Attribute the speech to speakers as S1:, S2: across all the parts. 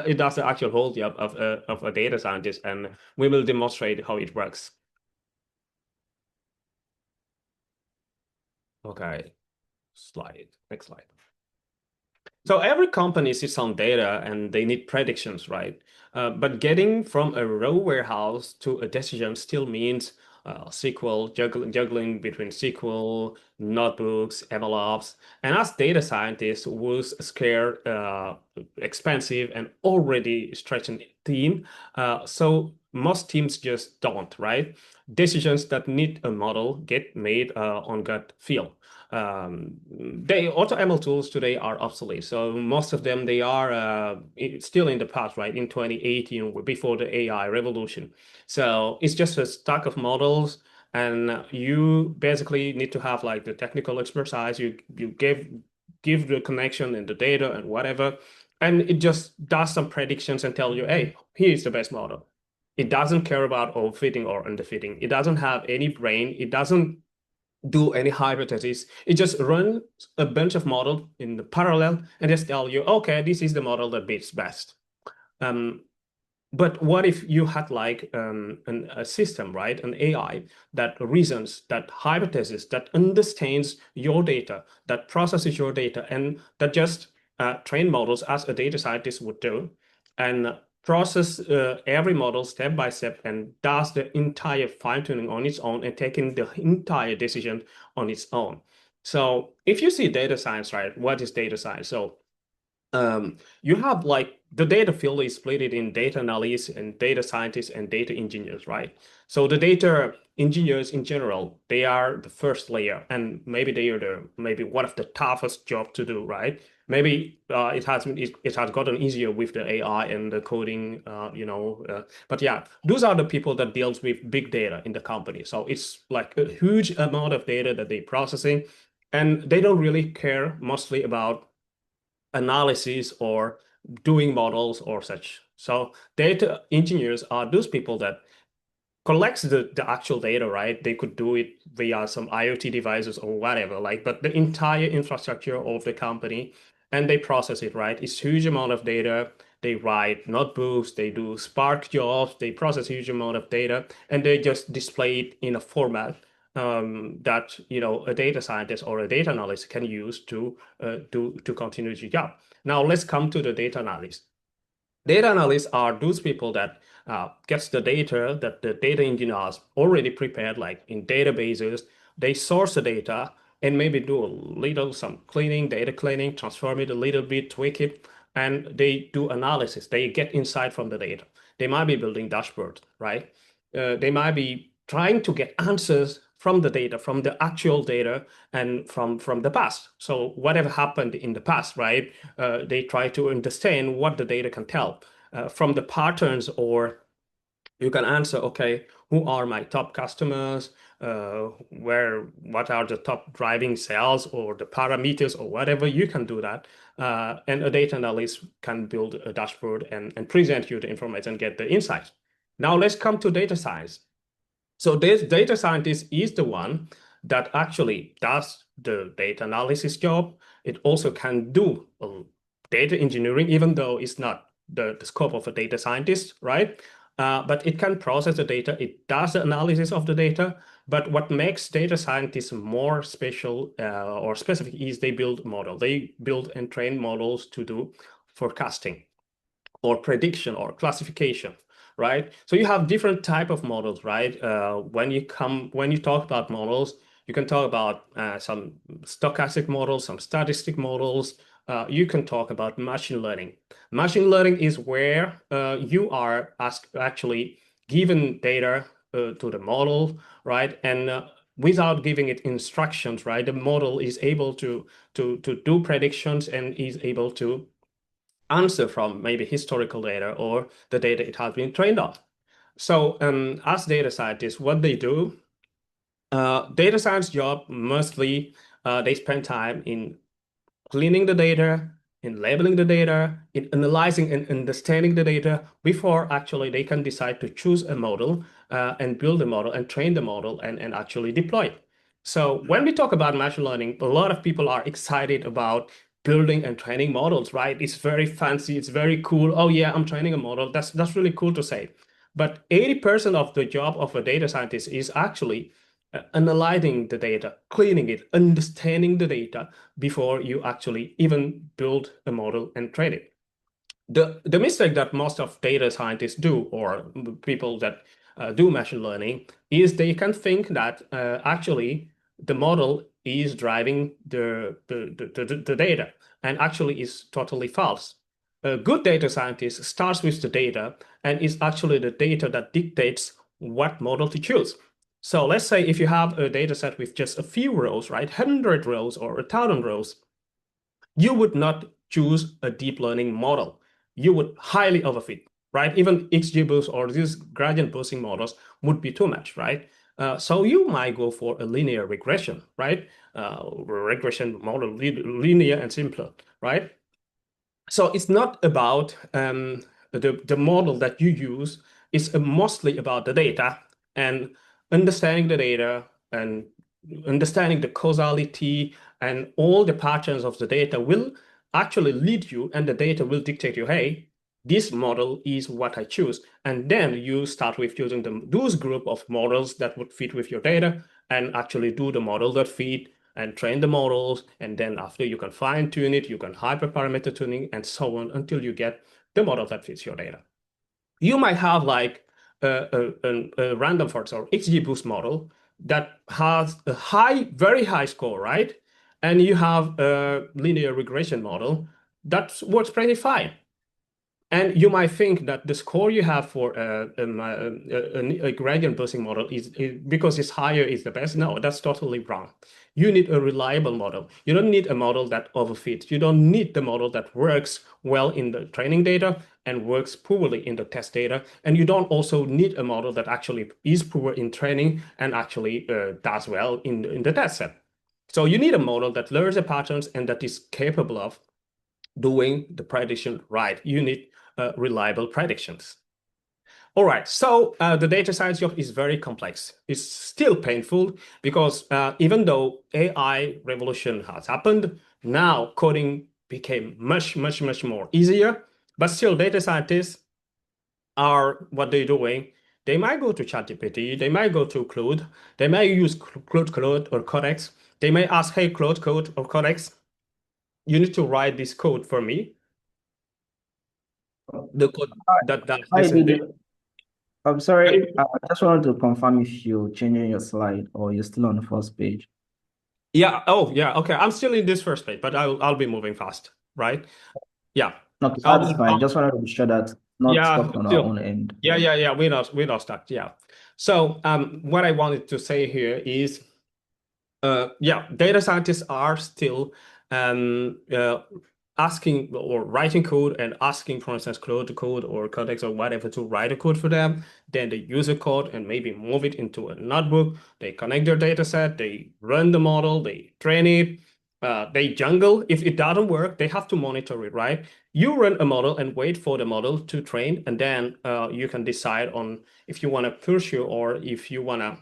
S1: It does the actual whole job of a data scientist, and we will demonstrate how it works. Okay, next slide. So every company sits on data and they need predictions, right? But getting from a raw warehouse to a decision still means SQL, juggling between SQL, notebooks, MLOps. And as data scientists was a scarce, expensive, and already stretching team, so most teams just don't, right? Decisions that need a model get made on gut feel. The AutoML tools today are obsolete. So most of them, they are still in the past, right? In 2018, before the AI revolution. So it's just a stack of models, and you basically need to have like the technical expertise. You give the connection and the data and whatever, and it just does some predictions and tell you, hey, here's the best model. It doesn't care about overfitting or underfitting. It doesn't have any brain. It doesn't do any hypothesis. It just runs a bunch of models in the parallel and just tell you, okay, this is the model that beats best. But what if you had like a system, right? An AI that reasons, that hypothesis, that understands your data, that processes your data, and that just train models as a data scientist would do, and process every model step by step and does the entire fine-tuning on its own and taking the entire decision on its own. So if you see data science, right, what is data science? So you have like the data field is split in data analysts and data scientists and data engineers, right? So the data engineers in general, they are the first layer, and maybe they are maybe one of the toughest job to do, right? Maybe it has gotten easier with the AI and the coding, but yeah, those are the people that deals with big data in the company. So it's like a huge amount of data that they're processing, and they don't really care mostly about analysis or doing models or such. So data engineers are those people that collects the actual data, right? They could do it via some IoT devices or whatever, like, but the entire infrastructure of the company, and they process it, right? It's huge amount of data. They write notebooks, they do Spark jobs, they process huge amount of data, and they just display it in a format that a data scientist or a data analyst can use to continue the job. Now let's come to the data analyst. Data analysts are those people that gets the data that the data engineers already prepared, like in databases. They source the data and maybe do some cleaning, data cleaning, transform it a little bit, tweak it, and they do analysis. They get insight from the data. They might be building dashboards, right? They might be trying to get answers from the data, from the actual data, and from the past. So whatever happened in the past, right? They try to understand what the data can tell from the patterns, or you can answer, okay, who are my top customers? What are the top driving sales or the parameters or whatever? You can do that. And a data analyst can build a dashboard and present you the information and get the insights. Now let's come to data science. So this data scientist is the one that actually does the data analysis job. It also can do data engineering, even though it's not the scope of a data scientist, right? But it can process the data. It does the analysis of the data. But what makes data scientists more special or specific is they build models. They build and train models to do forecasting or prediction or classification, right? So you have different type of models, right? When you talk about models, you can talk about some stochastic models, some statistic models. You can talk about machine learning. Machine learning is where you are actually given data to the model, right? And without giving it instructions, right? The model is able to do predictions and is able to answer from maybe historical data or the data it has been trained on. So as data scientists, what they do, data science job mostly they spend time in cleaning the data, in labeling the data, in analyzing and understanding the data before actually they can decide to choose a model and build a model and train the model and actually deploy it. So when we talk about machine learning, a lot of people are excited about building and training models, right? It's very fancy, it's very cool. Oh yeah, I'm training a model. That's really cool to say. But 80% of the job of a data scientist is actually analyzing the data, cleaning it, understanding the data before you actually even build a model and train it. The mistake that most of data scientists do, or people that do machine learning, is they can think that actually the model is driving the data, and actually is totally false. A good data scientist starts with the data, and it's actually the data that dictates what model to choose. So let's say if you have a data set with just a few rows, right, 100 rows or 1,000 rows, you would not choose a deep learning model. You would highly overfit, right? Even XGBoost or these gradient boosting models would be too much, right? So you might go for a linear regression, right? Regression model, linear and simpler, right? So it's not about the model that you use. It's mostly about the data and understanding the data and understanding the causality and all the patterns of the data will actually lead you, and the data will dictate you, hey, this model is what I choose. And then you start with using those group of models that would fit with your data and actually do the model that fit and train the models. And then after you can fine tune it, you can hyperparameter tuning and so on until you get the model that fits your data. You might have like a random forest or XGBoost model that has a very high score, right? And you have a linear regression model that works pretty fine. And you might think that the score you have for a gradient boosting model is because it's higher is the best. No, that's totally wrong. You need a reliable model. You don't need a model that overfits. You don't need the model that works well in the training data and works poorly in the test data. And you don't also need a model that actually is poor in training and actually does well in the test set. So you need a model that learns the patterns and that is capable of doing the prediction right. You need reliable predictions. All right, so the data science job is very complex. It's still painful because even though AI revolution has happened, now coding became much, much, much more easier. But still, data scientists are what they're doing. They might go to ChatGPT, they might go to Claude, they might use Claude or Codex. They may ask, hey, Claude Code or Codex, you need to write this code for me, the code
S2: Hi,
S1: that does
S2: hi,
S1: this and this.
S2: Doudou. I'm sorry, I just wanted to confirm if you're changing your slide or you're still on the first page.
S1: Yeah. Oh, yeah. Okay. I'm still in this first page, but I'll be moving fast, right? Yeah.
S2: Okay, that's
S1: Um,
S2: fine. Just wanted to be sure that not
S1: yeah.
S2: stuck on our
S1: Still.
S2: own end.
S1: Yeah. We're not stuck. Yeah. So what I wanted to say here is yeah, data scientists are still asking or writing code and asking, for instance, Claude to code or Codex or whatever to write a code for them. Then they use a code and maybe move it into a notebook. They connect their data set, they run the model, they train it, they jungle. If it doesn't work, they have to monitor it, right? You run a model and wait for the model to train, and then you can decide on if you want to pursue or if you want to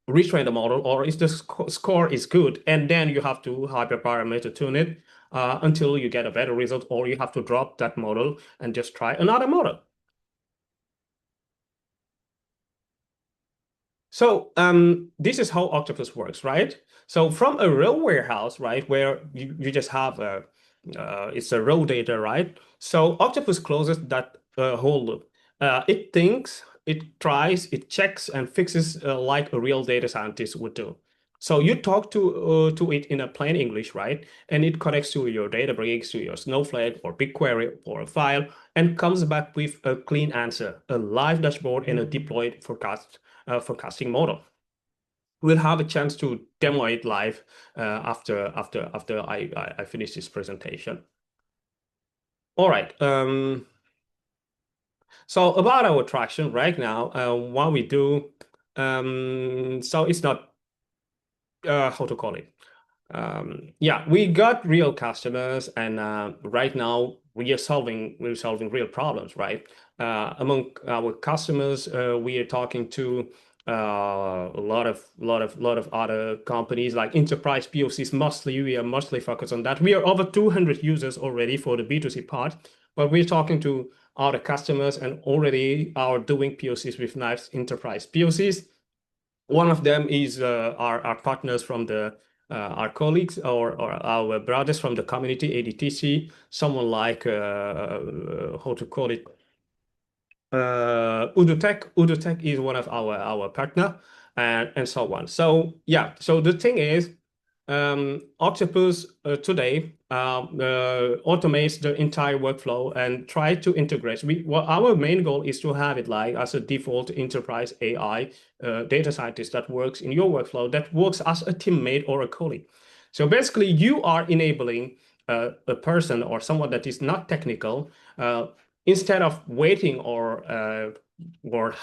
S1: retrain the model or if the score is good, and then you have to hyperparameter tune it until you get a better result, or you have to drop that model and just try another model. So this is how OctOpus works, right? So from a raw warehouse, right, where you just have it's a raw data, right? So OctOpus closes that whole loop. It thinks, it tries, it checks and fixes like a real data scientist would do. So you talk to it in a plain English, right? And it connects to your Databricks, to your Snowflake or BigQuery or a file, and comes back with a clean answer, a live dashboard, and a deployed forecasting model. We'll have a chance to demo it live after I finish this presentation. All right. So about our traction right now, what we do, so it's not how to call it. Yeah, we got real customers, and right now we're solving real problems, right? Among our customers, we are talking to a lot of other companies like enterprise POCs. Mostly, we are mostly focused on that. We are over 200 users already for the B2C part, but we're talking to other customers and already are doing POCs with nice enterprise POCs. One of them is our partners from our colleagues or our brothers from the community, ADTC, someone like, how to call it, Udutech. Udutech is one of our partner and so on. So yeah, so the thing is, OctOpus today automates the entire workflow and try to integrate. Our main goal is to have it like as a default enterprise AI data scientist that works in your workflow, that works as a teammate or a colleague. So basically, you are enabling a person or someone that is not technical, instead of waiting or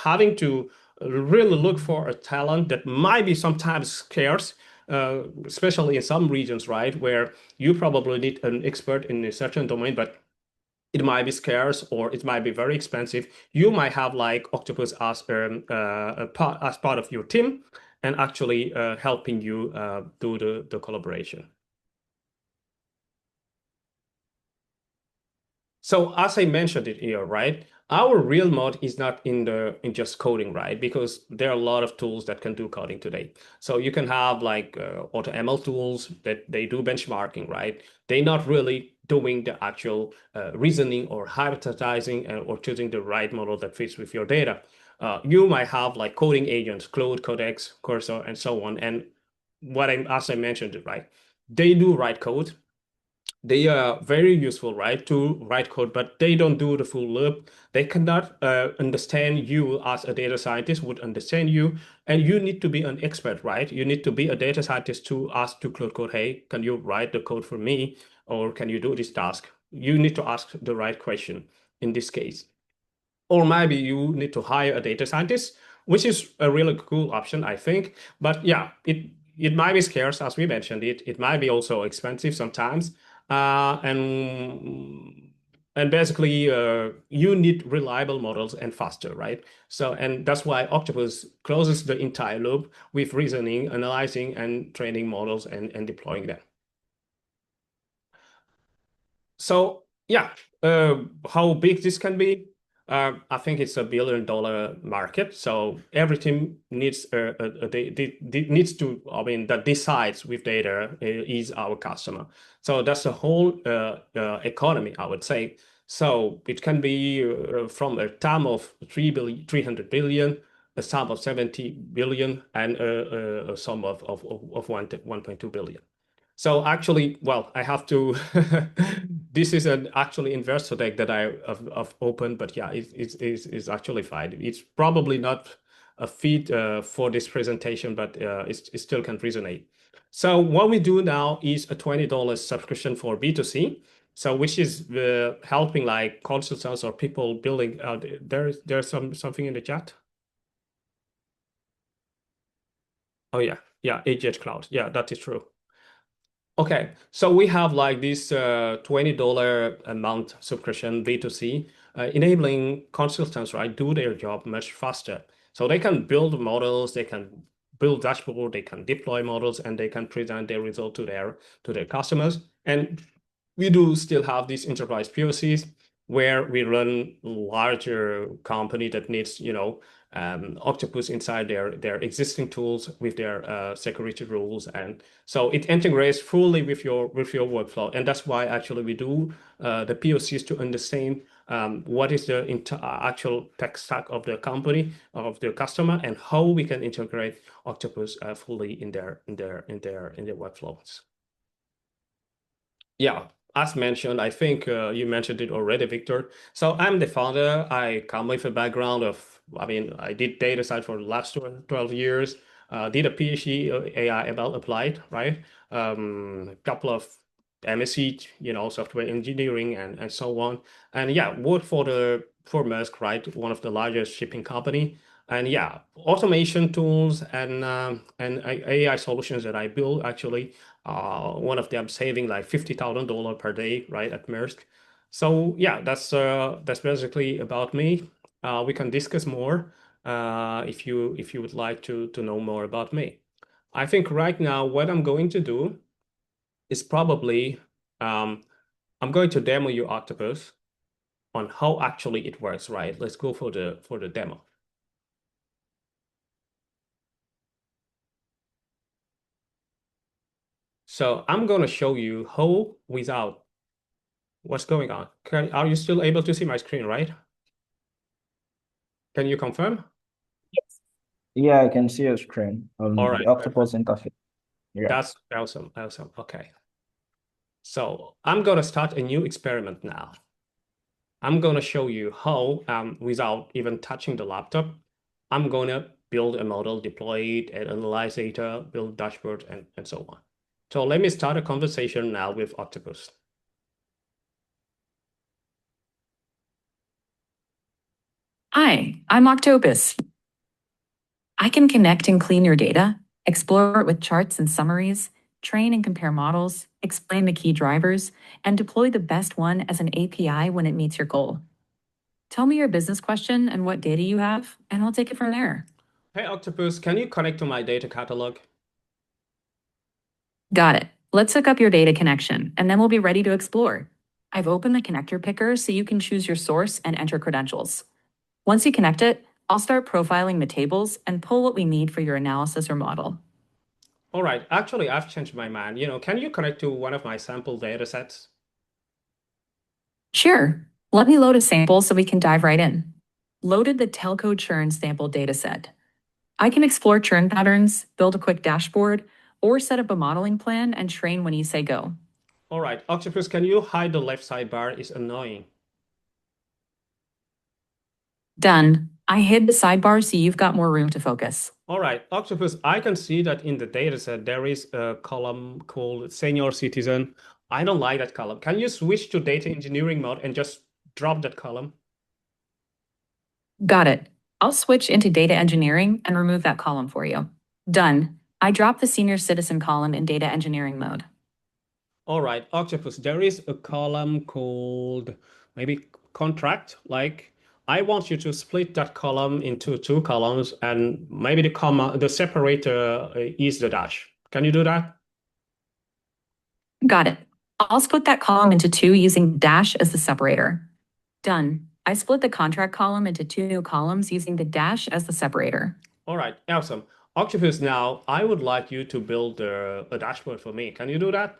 S1: having to really look for a talent that might be sometimes scarce, especially in some regions, right, where you probably need an expert in a certain domain, but it might be scarce or it might be very expensive. You might have like OctOpus as part of your team and actually helping you do the collaboration. So as I mentioned it here, right? Our real mode is not in just coding, right? Because there are a lot of tools that can do coding today. So you can have like AutoML tools that they do benchmarking, right? They're not really doing the actual reasoning or hypothesizing or choosing the right model that fits with your data. You might have like coding agents, Claude, Codex, Cursor, and so on. And as I mentioned, right? They do write code. They are very useful, right, to write code, but they don't do the full loop. They cannot understand you as a data scientist would understand you, and you need to be an expert, right? You need to be a data scientist to ask to Claude Code, hey, can you write the code for me, or can you do this task? You need to ask the right question in this case. Or maybe you need to hire a data scientist, which is a really cool option, I think. But yeah, it might be scarce, as we mentioned. It might be also expensive sometimes, and basically you need reliable models and faster, right? So and that's why OctOpus closes the entire loop with reasoning, analyzing, and training models and deploying them. So yeah, how big this can be? I think it's a $1 billion market. So every team needs needs to. I mean, that decides with data is our customer. So that's the whole economy, I would say. So it can be from a TAM of 300 billion, a sum of 70 billion, and a sum of 1.2 billion. So actually, well, I have to. This is an actually investor deck that I've opened, but yeah, it's actually fine. It's probably not a feed for this presentation, but it still can resonate. So what we do now is a $20 subscription for B2C. So which is helping like consultants or people building. There's something in the chat. Oh yeah, yeah, AGH Cloud. Yeah, that is true. Okay, so we have like this $20 a month subscription B2C, enabling consultants, right, do their job much faster. So they can build models, they can build dashboard, they can deploy models, and they can present their result to their customers. And we do still have these enterprise POCs where we run larger company that needs, OctOpus inside their existing tools with their security rules, and so it integrates fully with your workflow. And that's why actually we do the POCs to understand what is the actual tech stack of the company, of the customer, and how we can integrate OctOpus fully in their workflows. Yeah, as mentioned, I think you mentioned it already, Victor. So I'm the founder. I come with a background of, I mean, I did data science for the last 12 years, did a PhD AI ML applied, right? A couple of MSc, software engineering and so on. And yeah, worked for Maersk, right? One of the largest shipping company. And yeah, automation tools and AI solutions that I build actually, one of them saving like $50,000 per day, right, at Maersk. So yeah, that's basically about me. We can discuss more. if you would like to know more about me. I think right now what I'm going to do is probably I'm going to demo you Octopus on how actually it works, right? Let's go for the demo. So I'm going to show you how without what's going on. Are you still able to see my screen, right? Can you confirm?
S2: Yeah, I can see your screen
S1: All
S2: on
S1: right,
S2: the
S1: perfect.
S2: Octopus interface. Yeah.
S1: That's awesome, awesome. Okay. So I'm going to start a new experiment now. I'm going to show you how, without even touching the laptop, I'm going to build a model, deploy it, and analyze data, build dashboard, and so on. So let me start a conversation now with Octopus.
S3: Hi, I'm OctOpus. I can connect and clean your data, explore it with charts and summaries, train and compare models, explain the key drivers, and deploy the best one as an API when it meets your goal. Tell me your business question and what data you have, and I'll take it from there.
S1: Hey, Octopus, can you connect to my data catalog?
S3: Got it. Let's hook up your data connection, and then we'll be ready to explore. I've opened the connector picker so you can choose your source and enter credentials. Once you connect it, I'll start profiling the tables and pull what we need for your analysis or model.
S1: All right, actually, I've changed my mind. Can you connect to one of my sample data sets?
S3: Sure. Let me load a sample so we can dive right in. Loaded the telco churn sample dataset. I can explore churn patterns, build a quick dashboard, or set up a modeling plan and train when you say go.
S1: All right, Octopus, can you hide the left sidebar? It's annoying.
S3: Done. I hid the sidebar so you've got more room to focus.
S1: All right, Octopus, I can see that in the dataset there is a column called senior citizen. I don't like that column. Can you switch to data engineering mode and just drop that column?
S3: Got it. I'll switch into data engineering and remove that column for you. Done. I dropped the senior citizen column in data engineering mode.
S1: All right, Octopus, there is a column called maybe contract. Like I want you to split that column into two columns and maybe the separator is the dash. Can you do that?
S3: Got it. I'll split that column into two using dash as the separator. Done. I split the contract column into two new columns using the dash as the separator.
S1: All right, awesome. Octopus, now I would like you to build a dashboard for me. Can you do that?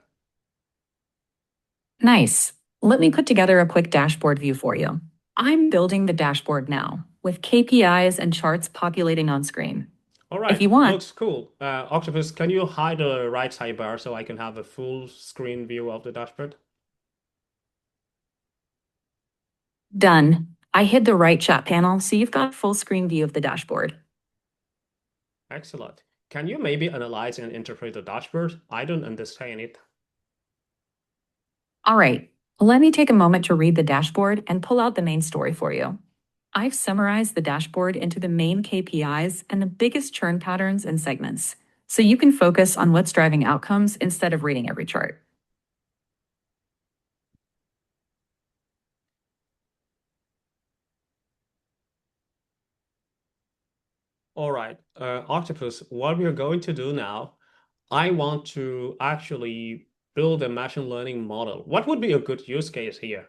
S3: Nice. Let me put together a quick dashboard view for you. I'm building the dashboard now, with KPIs and charts populating on screen.
S1: All
S3: If
S1: right,
S3: you want,
S1: looks cool. Octopus, can you hide the right sidebar so I can have a full screen view of the dashboard?
S3: done. I hid the right chat panel so you've got a full screen view of the dashboard.
S1: Excellent. Can you maybe analyze and interpret the dashboard? I don't understand it.
S3: All right, let me take a moment to read the dashboard and pull out the main story for you. I've summarized the dashboard into the main KPIs and the biggest churn patterns and segments, so you can focus on what's driving outcomes instead of reading every chart.
S1: All right, Octopus, what we are going to do now, I want to actually build a machine learning model. What would be a good use case here?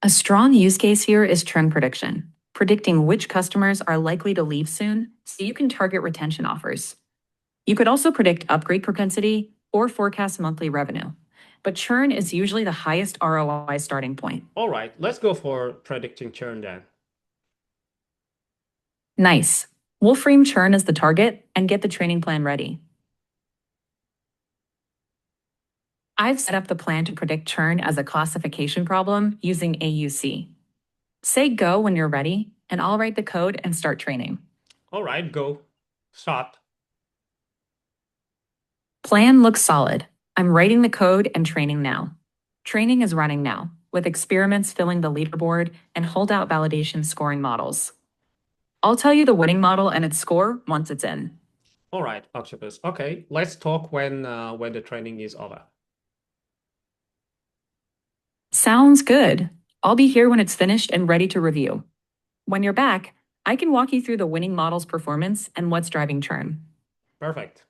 S3: A strong use case here is churn prediction, predicting which customers are likely to leave soon so you can target retention offers. You could also predict upgrade propensity or forecast monthly revenue, but churn is usually the highest ROI starting point.
S1: All right, let's go for predicting churn then.
S3: Nice. We'll frame churn as the target and get the training plan ready. I've set up the plan to predict churn as a classification problem using AUC. Say go when you're ready, and I'll write the code and start training.
S1: All right, go. Start.
S3: Plan looks solid. I'm writing the code and training now. Training is running now, with experiments filling the leaderboard and holdout validation scoring models. I'll tell you the winning model and its score once it's in.
S1: All right, Octopus. Okay, let's talk when the training is over.
S3: Sounds good. I'll be here when it's finished and ready to review. When you're back, I can walk you through the winning model's performance and what's driving churn.
S1: Perfect.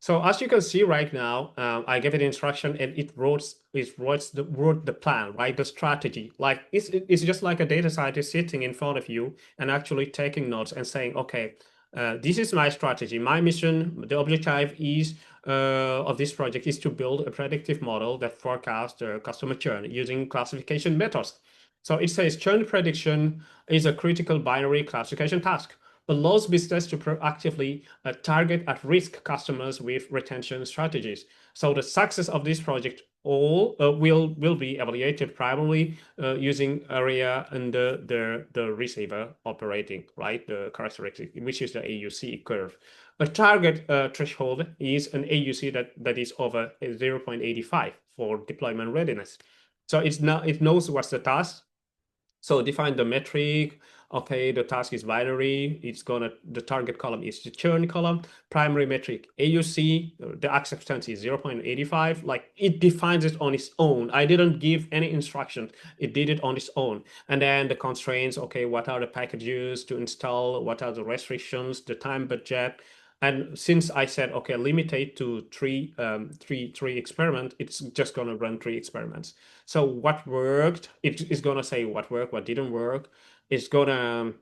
S1: So as you can see right now, I gave it instruction and it wrote the plan, right? The strategy. Like it's just like a data scientist sitting in front of you and actually taking notes and saying, okay, this is my strategy. My mission, the objective is of this project is to build a predictive model that forecasts customer churn using classification methods. So it says churn prediction is a critical binary classification task, allows business to proactively target at-risk customers with retention strategies. So the success of this project all will be evaluated primarily using area and the receiver operating, right? The characteristic, which is the AUC curve. A target threshold is an AUC that is over 0.85 for deployment readiness. So it knows what's the task. So define the metric. Okay, the task is binary. The target column is the churn column. Primary metric AUC, the acceptance is 0.85. Like it defines it on its own. I didn't give any instruction. It did it on its own. And then the constraints, okay, what are the packages to install? What are the restrictions, the time budget? And since I said, okay, limit it to three experiments, it's just gonna run 3 experiments. So what worked, it's gonna say what worked, what didn't work. It's gonna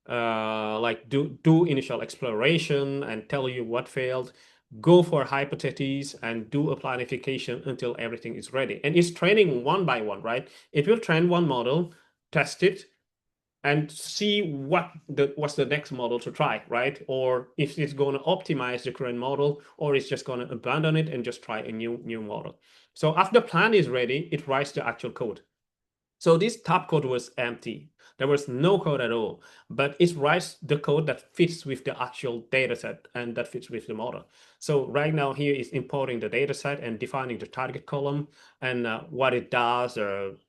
S1: like do initial exploration and tell you what failed, go for hypotheses and do a planification until everything is ready. And it's training one by one, right? It will train one model, test it, and see what's the next model to try, right? Or if it's going to optimize the current model, or it's just going to abandon it and just try a new model. So after the plan is ready, it writes the actual code. So this top code was empty. There was no code at all, but it writes the code that fits with the actual data set and that fits with the model. So right now here is importing the data set and defining the target column and what it does,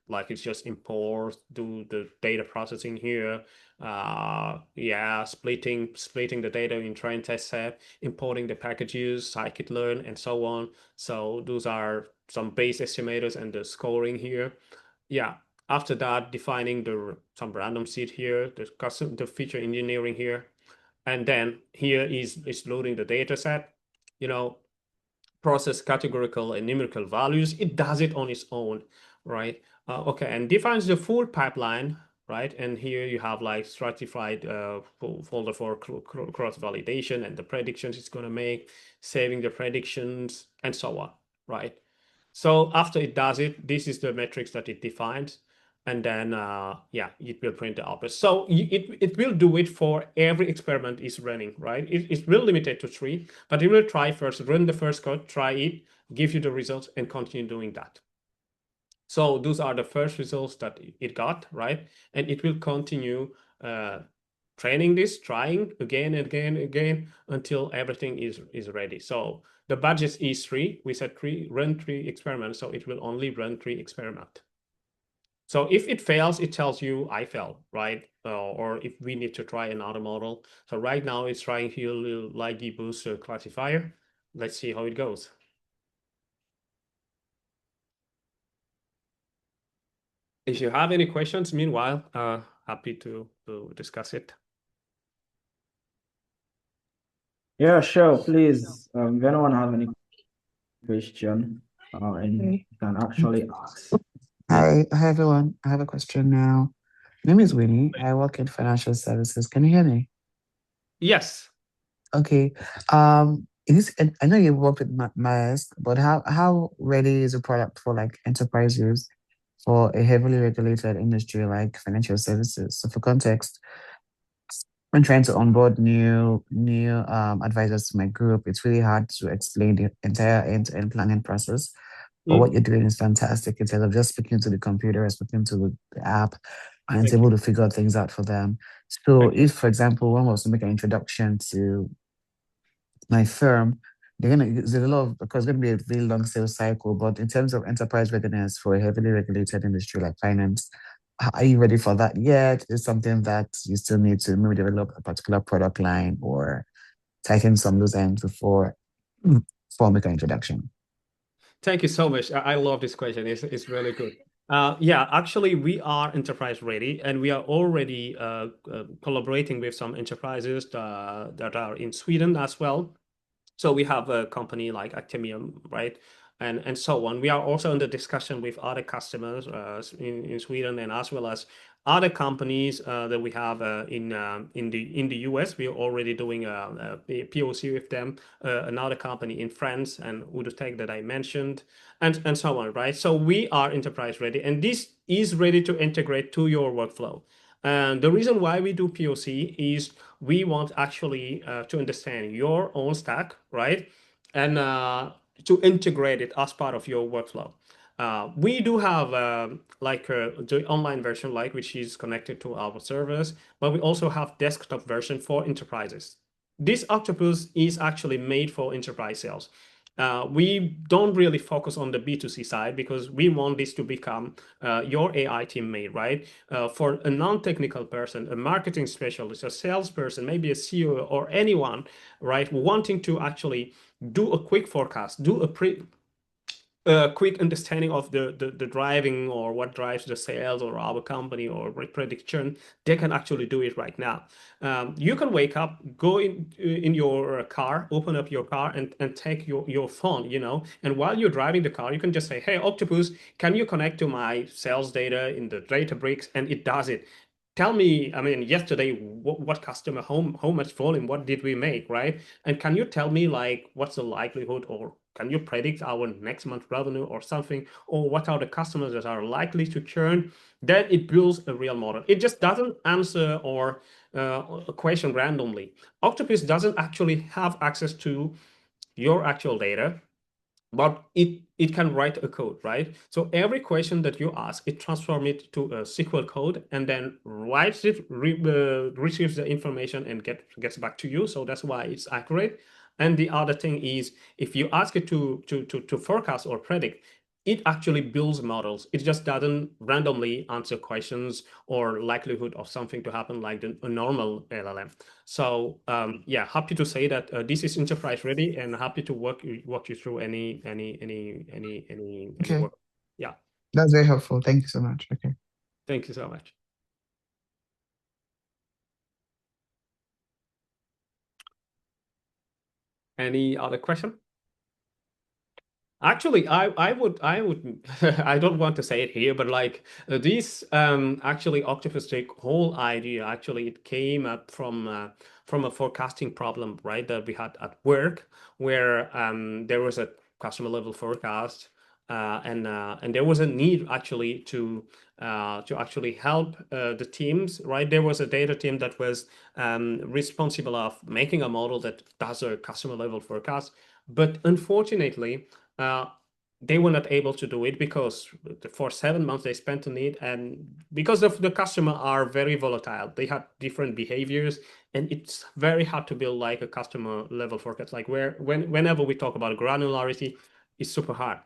S1: like it's just import, do the data processing here. Yeah, splitting the data in train test set, importing the packages, scikit-learn, and so on. So those are some base estimators and the scoring here. Yeah. After that, defining some random seed here, the feature engineering here, and then here is loading the data set, process categorical and numerical values. It does it on its own, right? Okay, and defines the full pipeline, right? And here you have like stratified folder for cross validation and the predictions it's going to make, saving the predictions, and so on, right? So after it does it, this is the metrics that it defines. And then, yeah, it will print the output. So it will do it for every experiment is running, right? It will limit it to 3, but it will try first, run the first code, try it, give you the results, and continue doing that. So those are the first results that it got, right? And it will continue training this, trying again and again and again until everything is ready. So the budget is 3. We said run 3 experiments, so it will only run 3 experiments. So if it fails, it tells you I failed, right? Or if we need to try another model. So right now it's trying here like the boost classifier. Let's see how it goes. If you have any questions, meanwhile, happy to discuss it.
S2: Yeah, sure. Please, if anyone have any question, and you can actually ask.
S4: Hi everyone. I have a question now. My name is Winnie. I work in financial services. Can you hear me?
S1: Yes.
S4: Okay. I know you work with Maersk, but how ready is the product for like enterprise use for a heavily regulated industry like financial services? So for context, when trying to onboard new advisors to my group, it's really hard to explain the entire end-to-end planning process. But what you're doing is fantastic instead of just speaking to the computer or speaking to the app, and it's able to figure things out for them. So if, for example, one was to make an introduction to my firm, there's a lot of, because it's going to be a very long sales cycle, but in terms of enterprise readiness for a heavily regulated industry like finance, are you ready for that yet? Is something that you still need to maybe develop a particular product line or tighten some loose ends before making an introduction?
S1: Thank you so much. I love this question. It's really good. Yeah, actually, we are enterprise ready, and we are already collaborating with some enterprises that are in Sweden as well. So we have a company like Actimium, right? And so on. We are also in the discussion with other customers in Sweden, and as well as other companies that we have in the US. We are already doing a POC with them. Another company in France and Udotech that I mentioned, and so on, right? So we are enterprise ready, and this is ready to integrate to your workflow. And the reason why we do POC is we want actually to understand your own stack, right? And to integrate it as part of your workflow. We do have like the online version, like which is connected to our servers, but we also have desktop version for enterprises. This OctOpus is actually made for enterprise sales. We don't really focus on the B2C side because we want this to become your AI teammate, right? For a non-technical person, a marketing specialist, a salesperson, maybe a CEO or anyone, right, wanting to actually do a quick forecast, do a quick understanding of the driving or what drives the sales or our company or prediction, they can actually do it right now. You can wake up, go in your car, open up your car and take your phone, and while you're driving the car, you can just say, hey, OctOpus, can you connect to my sales data in the Databricks? And it does it. Tell me, I mean, yesterday, what customer, how much volume, what did we make, right? And can you tell me like what's the likelihood, or can you predict our next month revenue or something? Or what are the customers that are likely to churn? Then it builds a real model. It just doesn't answer or a question randomly. OctOpus doesn't actually have access to your actual data, but it can write a code, right? So every question that you ask, it transforms it to a SQL code and then writes it, receives the information and gets back to you. So that's why it's accurate. And the other thing is, if you ask it to forecast or predict, it actually builds models. It just doesn't randomly answer questions or likelihood of something to happen like a normal LLM. So yeah, happy to say that this is enterprise ready, and happy to walk you through any
S4: Okay.
S1: work. Yeah.
S4: That's very helpful. Thank you so much. Okay.
S1: Thank you so much. Any other question? Actually, I would I don't want to say it here, but like this actually OctOpus whole idea actually it came up from a forecasting problem, right, that we had at work, where there was a customer level forecast and there was a need actually to actually help the teams, right? There was a data team that was responsible of making a model that does a customer level forecast, but unfortunately they were not able to do it because for 7 months they spent on it, and because of the customer are very volatile, they had different behaviors, and it's very hard to build like a customer level forecast. Like whenever we talk about granularity, it's super hard.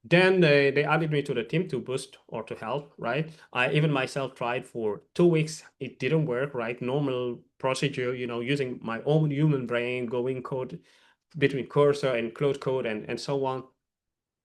S1: Then they added me to the team to boost or to help, right? I even myself tried for 2 weeks. It didn't work, right? Normal procedure, using my own human brain, going code between cursor and cloud code and so on.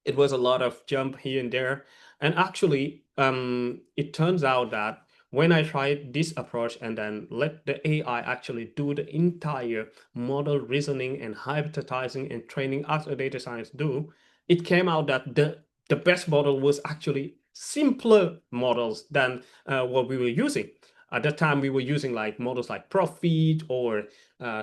S1: It was a lot of jump here and there. And actually, it turns out that when I tried this approach and then let the AI actually do the entire model reasoning and hypothesizing and training as a data science do, it came out that the best model was actually simpler models than what we were using. At that time, we were using like models like Profit or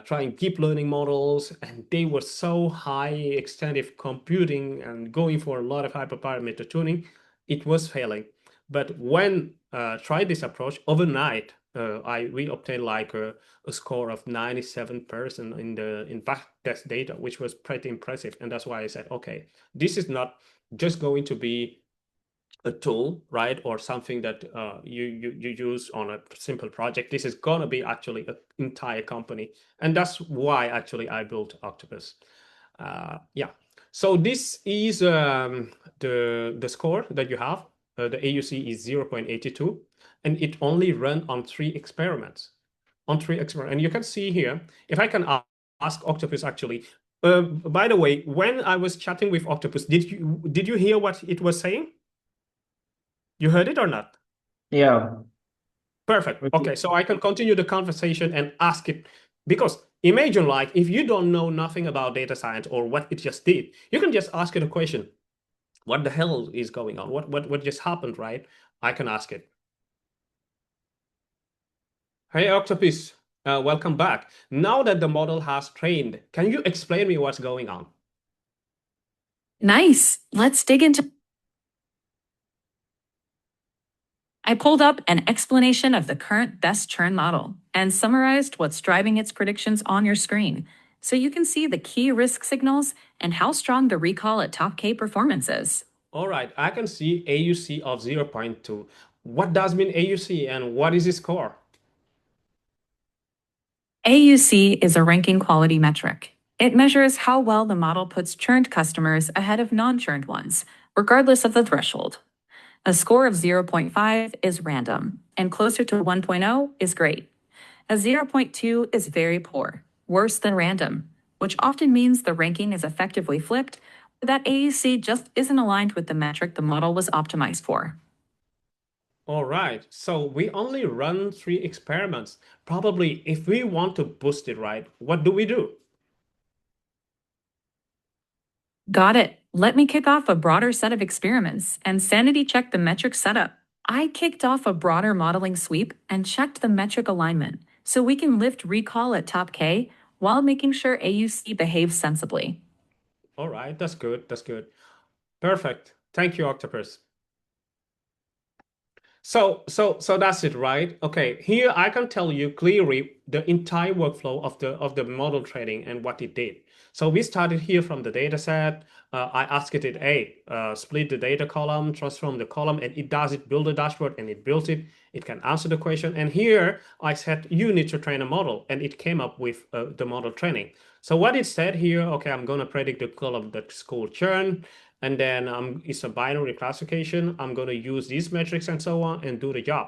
S1: trying deep learning models, and they were so high extensive computing and going for a lot of hyperparameter tuning, it was failing. But when tried this approach overnight, we obtained like a score of 97% in back test data, which was pretty impressive. And that's why I said, okay, this is not just going to be a tool, right, or something that you use on a simple project. This is gonna be actually an entire company, and that's why actually I built OctOpus. Yeah. So this is the score that you have. The AUC is 0.82, and it only ran on 3 experiments. And you can see here, if I can ask OctOpus actually. By the way, when I was chatting with OctOpus, did you hear what it was saying? You heard it or not?
S2: Yeah.
S1: Perfect.
S2: Repeat.
S1: Okay, so I can continue the conversation and ask it, because imagine like if you don't know nothing about data science or what it just did, you can just ask it a question. What the hell is going on? What just happened, right? I can ask it. Hey, Octopus, welcome back. Now that the model has trained, can you explain me what's going on?
S3: Nice. Let's dig into. I pulled up an explanation of the current best churn model and summarized what's driving its predictions on your screen, so you can see the key risk signals and how strong the recall at top K performance is.
S1: All right, I can see AUC of 0.2. What does mean AUC and what is its score?
S3: AUC is a ranking quality metric. It measures how well the model puts churned customers ahead of non-churned ones, regardless of the threshold. A score of 0.5 is random, and closer to 1.0 is great. A 0.2 is very poor, worse than random, which often means the ranking is effectively flipped, or that AUC just isn't aligned with the metric the model was optimized for.
S1: All right, so we only run 3 experiments. Probably if we want to boost it, right, what do we do?
S3: Got it. Let me kick off a broader set of experiments and sanity check the metric setup. I kicked off a broader modeling sweep and checked the metric alignment, so we can lift recall at top K while making sure AUC behaves sensibly.
S1: All right, that's good, that's good. Perfect. Thank you, Octopus. So that's it, right? Okay, here I can tell you clearly the entire workflow of the model training and what it did. So we started here from the data set. I asked it, hey, split the data column, transform the column, and it does it, build a dashboard, and it built it. It can answer the question. And here I said, you need to train a model, and it came up with the model training. So what it said here, okay, I'm going to predict the column that's called churn. And then it's a binary classification. I'm going to use these metrics and so on and do the job.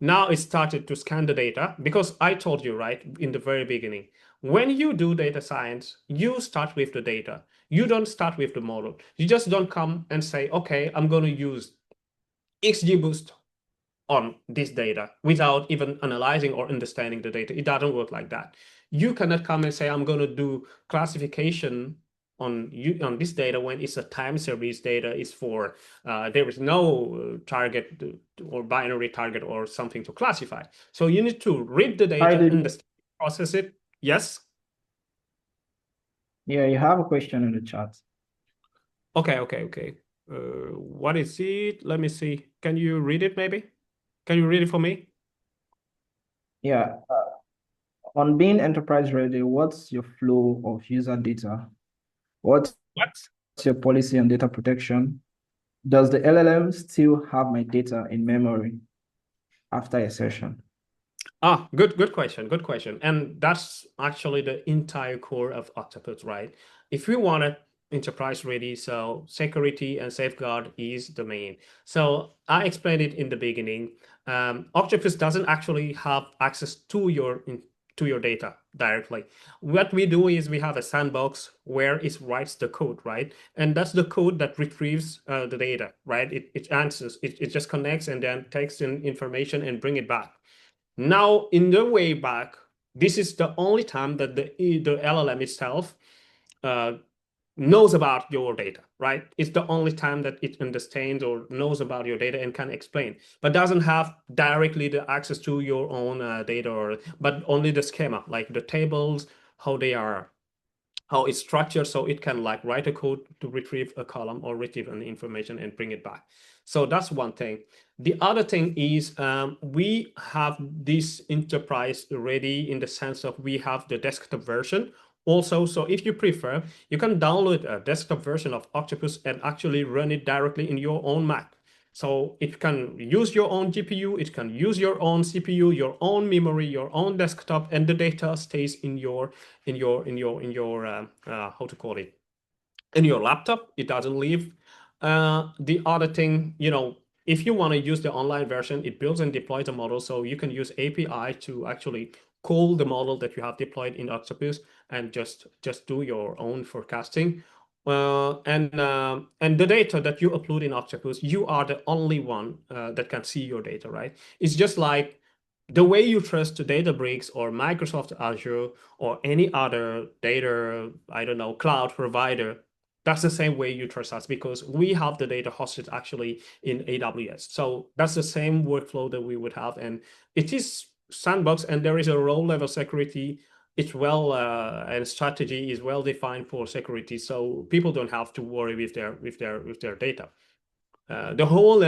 S1: Now it started to scan the data because I told you, right, in the very beginning, when you do data science, you start with the data. You don't start with the model. You just don't come and say, okay, I'm going to use XGBoost on this data without even analyzing or understanding the data. It doesn't work like that. You cannot come and say, I'm going to do classification on this data when it's a time series data is for there is no target or binary target or something to classify. So you need to read the data, understand, process it. Yes.
S2: Yeah, you have a question in the chat.
S1: Okay. What is it? Let me see. Can you read it maybe? Can you read it for me?
S2: Yeah. On being enterprise ready, what's your flow of user data? What's your policy on data protection? Does the LLM still have my data in memory after a session?
S1: Good question. And that's actually the entire core of OctOpus, right? If we want it enterprise ready, so security and safeguard is the main. So I explained it in the beginning. OctOpus doesn't actually have access to your data directly. What we do is we have a sandbox where it writes the code, right? And that's the code that retrieves the data, right? It answers, it just connects and then takes in information and bring it back. Now, in the way back, this is the only time that the LLM itself knows about your data, right? It's the only time that it understands or knows about your data and can explain, but doesn't have directly the access to your own data, but only the schema, like the tables, how they are, how it's structured, so it can like write a code to retrieve a column or retrieve an information and bring it back. So that's one thing. The other thing is we have this enterprise ready in the sense of we have the desktop version also. So if you prefer, you can download a desktop version of OctOpus and actually run it directly in your own Mac. So it can use your own GPU, it can use your own CPU, your own memory, your own desktop, and the data stays in your how to call it, in your laptop. It doesn't leave. The other thing, if you want to use the online version, it builds and deploys the model, so you can use API to actually call the model that you have deployed in OctOpus and just do your own forecasting. And the data that you upload in OctOpus, you are the only one that can see your data, right? It's just like the way you trust Databricks or Microsoft Azure or any other data, I don't know, cloud provider. That's the same way you trust us because we have the data hosted actually in AWS. So that's the same workflow that we would have. And it is sandbox and there is a role level security. It's well and strategy is well defined for security. So people don't have to worry with their data. The whole,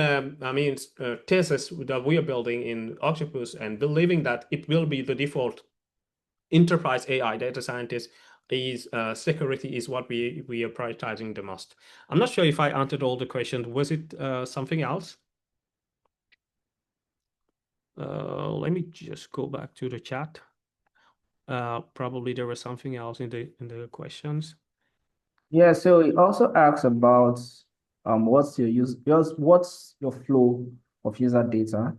S1: thesis that we are building in OctOpus and believing that it will be the default enterprise AI data scientist is security is what we are prioritizing the most. I'm not sure if I answered all the questions. Was it something else? Let me just go back to the chat. Probably there was something else in the questions.
S2: Yeah, so it also asks about what's your flow of user data?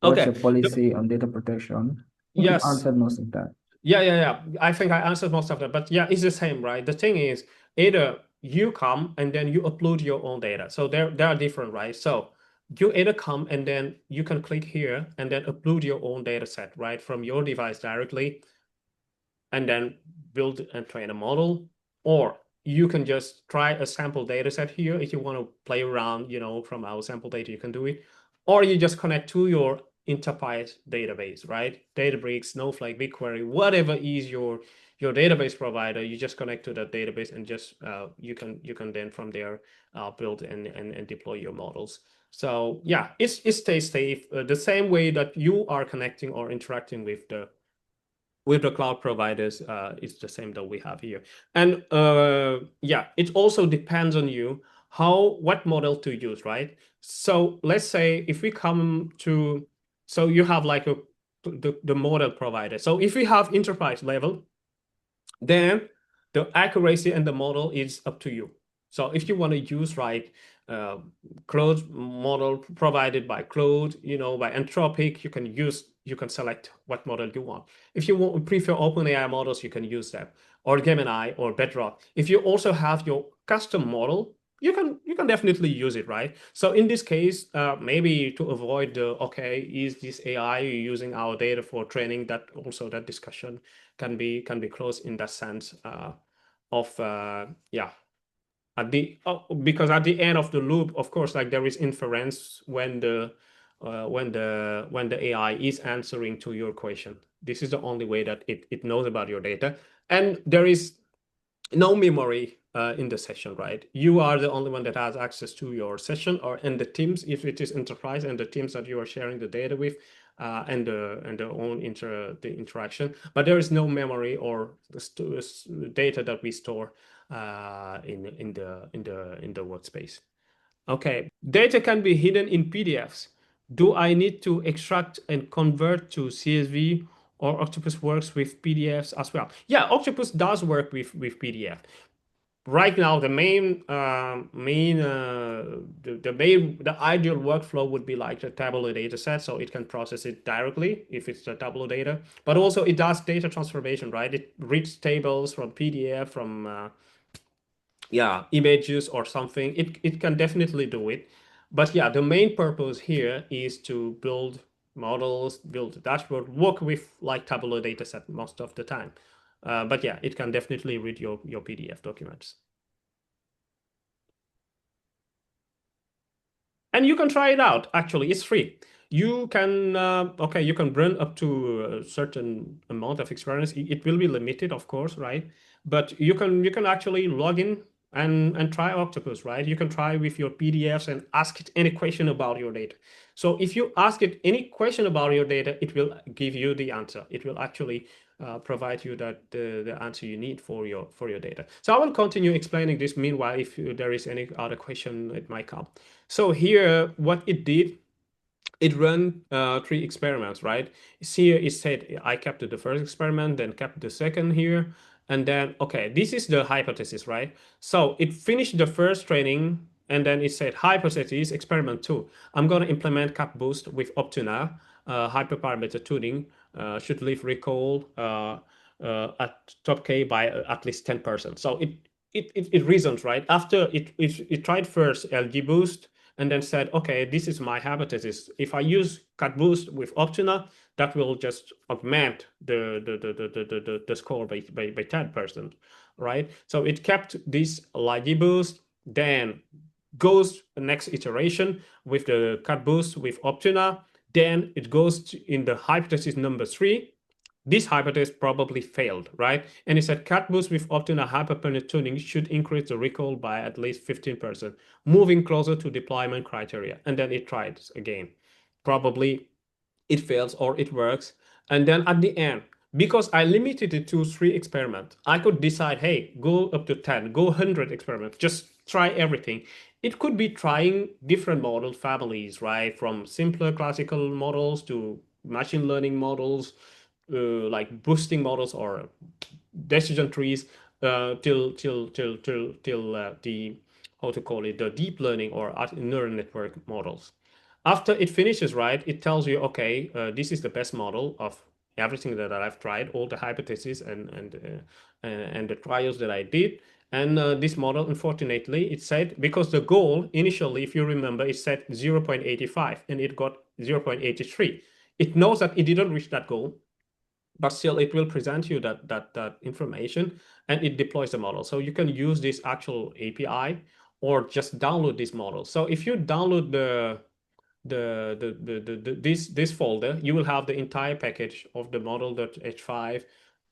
S2: What's
S1: Okay.
S2: your policy on data protection? I think you
S1: Yes.
S2: answered most of that.
S1: Yeah. I think I answered most of that, but yeah, it's the same, right? The thing is, either you come and then you upload your own data. So they are different, right? So you either come and then you can click here and then upload your own data set, right, from your device directly, and then build and train a model, or you can just try a sample data set here. If you want to play around, from our sample data, you can do it, or you just connect to your enterprise database, right? Databricks, Snowflake, BigQuery, whatever is your database provider, you just connect to that database and just you can then from there build and deploy your models. So yeah, it stays safe the same way that you are connecting or interacting with the cloud providers. It's the same that we have here. And yeah, it also depends on you what model to use, right? So let's say if we come to, so you have like the model provider. So if we have enterprise level, then the accuracy and the model is up to you. So if you want to use uh, Claude model provided by Claude, by Anthropic, you can select what model you want. If you prefer OpenAI models, you can use them, or Gemini or Bedrock. If you also have your custom model, you can definitely use it, right? So in this case, maybe to avoid is this AI using our data for training, that also that discussion can be closed in that sense because at the end of the loop, of course, like there is inference when the AI is answering to your question. This is the only way that it knows about your data, and there is no memory in the session, right? You are the only one that has access to your session, or in the teams if it is enterprise, and the teams that you are sharing the data with, and the own the interaction. But there is no memory or data that we store in the workspace. Okay, data can be hidden in PDFs. Do I need to extract and convert to CSV, or OctOpus works with PDFs as well? Yeah, OctOpus does work with PDF. Right now, the ideal workflow would be like the tabular data set, so it can process it directly if it's the tabular data. But also it does data transformation, right? It reads tables from PDF, from images or something. It can definitely do it. But yeah, the main purpose here is to build models, build a dashboard, work with like tabular data set most of the time. But yeah, it can definitely read your PDF documents. And you can try it out. Actually, it's free. You can you can run up to a certain amount of experience. It will be limited, of course, right? But you can actually log in and try OctOpus, right? You can try with your PDFs and ask it any question about your data. So if you ask it any question about your data, it will give you the answer. It will actually provide you the answer you need for your data. So I will continue explaining this. Meanwhile, if there is any other question, it might come. So here, what it did, it ran 3 experiments, right? See, it said I kept the first experiment, then kept the second here, and then, okay, this is the hypothesis, right? So it finished the first training, and then it said hypothesis experiment 2. I'm going to implement cap boost with up to now. Hyperparameter tuning should leave recall at top K by at least 10%. So it reasons, right? After it tried first LGBoost and then said, okay, this is my hypothesis. If I use CutBoost with Optina, that will just augment the score by 10%, right? So it kept this LGBoost, then goes the next iteration with the CutBoost with Optina, then it goes in the hypothesis number 3. This hypothesis probably failed, right? And it said CutBoost with Optina hyperparameter tuning should increase the recall by at least 15%, moving closer to deployment criteria. And then it tried again. Probably it fails or it works. And then at the end, because I limited it to 3 experiments, I could decide, hey, go up to 10, go 100 experiments, just try everything. It could be trying different model families, right? From simpler classical models to machine learning models, like boosting models or decision trees, till the, how to call it, the deep learning or neural network models. After it finishes, right, it tells you, okay, this is the best model of everything that I've tried, all the hypotheses and the trials that I did. And this model, unfortunately, it said, because the goal initially, if you remember, it said 0.85 and it got 0.83. It knows that it didn't reach that goal, but still it will present you that information and it deploys the model. So you can use this actual API or just download this model. So if you download this folder, you will have the entire package of the model.h5,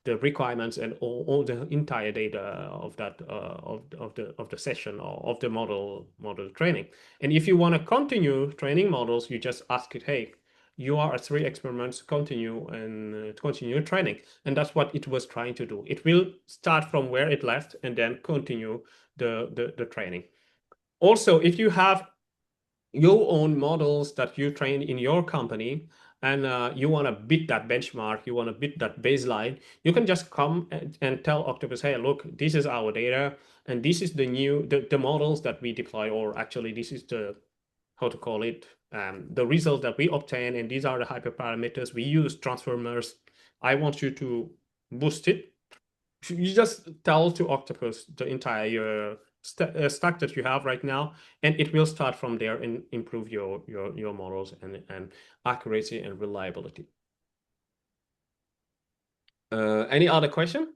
S1: the requirements, and all the entire data of that of the session or of the model training. And if you want to continue training models, you just ask it, hey, you are at 3 experiments, continue and continue training. And that's what it was trying to do. It will start from where it left and then continue the training. Also, if you have your own models that you train in your company and you want to beat that benchmark, you want to beat that baseline, you can just come and tell OctOpus, hey, look, this is our data and this is the models that we deploy, or actually this is the, how to call it, the results that we obtain, and these are the hyperparameters. We use transformers. I want you to boost it. You just tell to OctOpus the entire stack that you have right now, and it will start from there and improve your models and accuracy and reliability. Any other questions?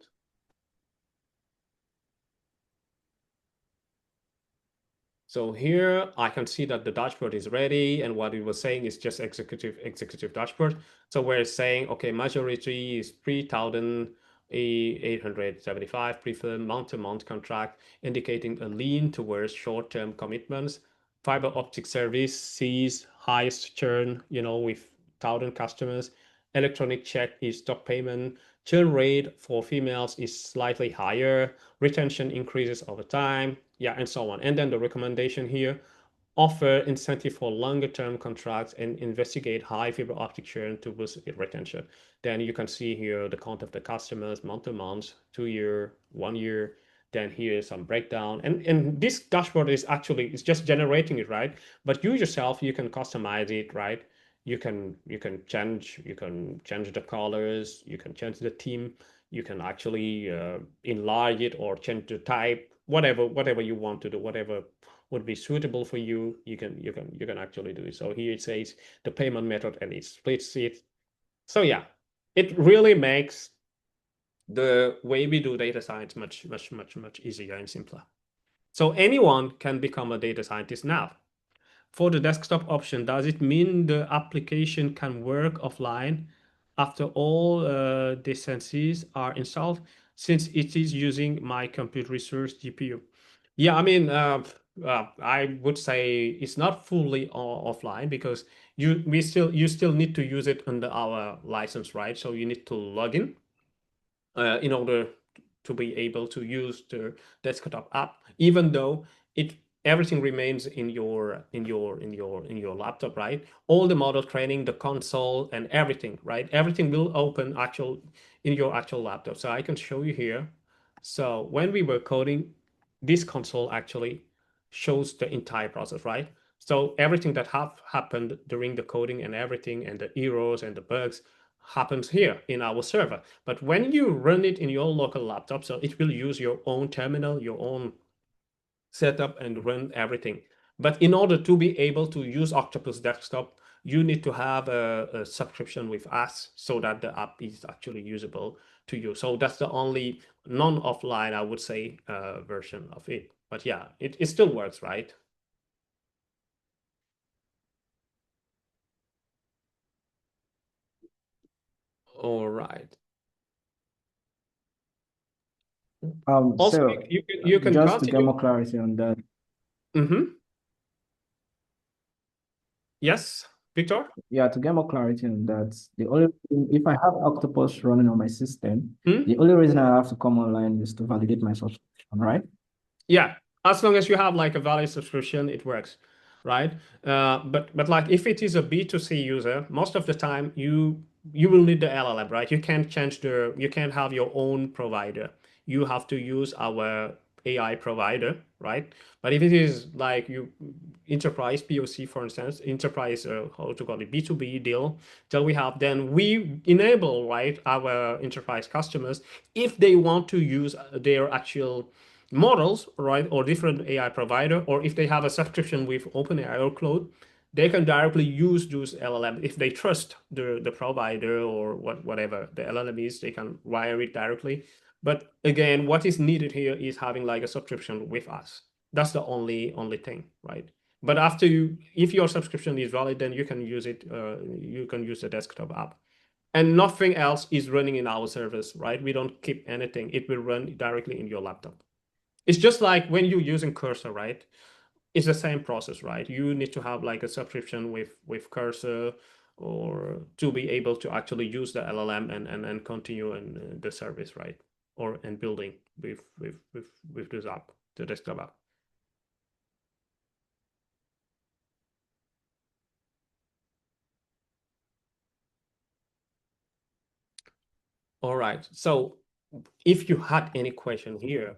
S1: So here I can see that the dashboard is ready, and what it was saying is just executive dashboard. So we're saying, okay, majority is 3,875 preferred month-to-month contract, indicating a lean towards short-term commitments. Fiber optic service sees highest churn, with 1,000 customers. Electronic check is stock payment. Churn rate for females is slightly higher. Retention increases over time. Yeah, and so on. And then the recommendation here, offer incentive for longer term contracts and investigate high fiber optic churn to boost retention. Then you can see here the count of the customers month to month, 2 year, 1 year. Then here is some breakdown. And this dashboard is actually, it's just generating it, right? But you yourself, you can customize it, right? You can change the colors, you can change the theme, you can actually enlarge it or change the type, whatever you want to do, whatever would be suitable for you, you can actually do it. So here it says the payment method and it splits it. So yeah, it really makes the way we do data science much easier and simpler. So anyone can become a data scientist now. For the desktop option, does it mean the application can work offline after all decencies are installed, since it is using my compute resource GPU? Yeah, I mean, I would say it's not fully offline, because you still need to use it under our license, right? So you need to log in order to be able to use the desktop app, even though everything remains in your laptop, right? All the model training, the console, and everything, right? Everything will open in your actual laptop. So I can show you here. So when we were coding, this console actually shows the entire process, right? So everything that have happened during the coding and everything, and the errors and the bugs happens here in our server. But when you run it in your local laptop, so it will use your own terminal, your own setup, and run everything. But in order to be able to use Octopus Desktop, you need to have a subscription with us so that the app is actually usable to you. So that's the only non-offline, I would say, version of it. But yeah, it still works, right? All right. Also,
S2: So
S1: you can
S2: just to get
S1: continue.
S2: more clarity on that.
S1: Yes, Victor?
S2: Yeah, to get more clarity on that, the only if I have Octopus running on my system, the only reason I have to come online is to validate my subscription, right?
S1: Yeah, as long as you have like a valid subscription, it works, right? But like if it is a B2C user, most of the time you will need the LLM, right? You can't you can't have your own provider. You have to use our AI provider, right? But if it is like you enterprise POC, for instance, enterprise how to call it, B2B deal that we have, then we enable, right, our enterprise customers, if they want to use their actual models, right, or different AI provider, or if they have a subscription with OpenAI or Claude, they can directly use those LLM. If they trust the provider or whatever the LLM is, they can wire it directly. But again, what is needed here is having like a subscription with us. That's the only thing, right? But after if your subscription is valid, then you can use it. You can use the desktop app, and nothing else is running in our service, right? We don't keep anything. It will run directly in your laptop. It's just like when you're using Cursor, right? It's the same process, right? You need to have like a subscription with Cursor or to be able to actually use the LLM and continue in the service, right? Or and building with this app, the desktop app. All right. So if you had any question here,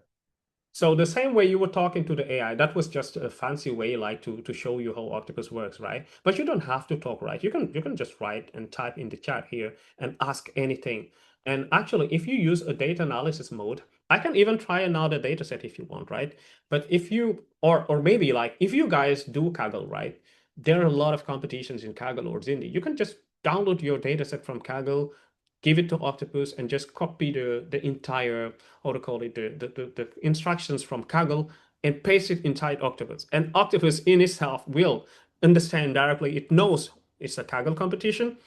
S1: so the same way you were talking to the AI, that was just a fancy way like to show you how Octopus works, right? But you don't have to talk, right? You can just write and type in the chat here and ask anything. And actually, if you use a data analysis mode, I can even try another data set if you want, right? But if you or maybe like if you guys do Kaggle, right? There are a lot of competitions in Kaggle or Zindi. You can just download your data set from Kaggle, give it to Octopus, and just copy the entire, how to call it, the instructions from Kaggle and paste it inside Octopus. And Octopus in itself will understand directly. It knows it's a Kaggle competition.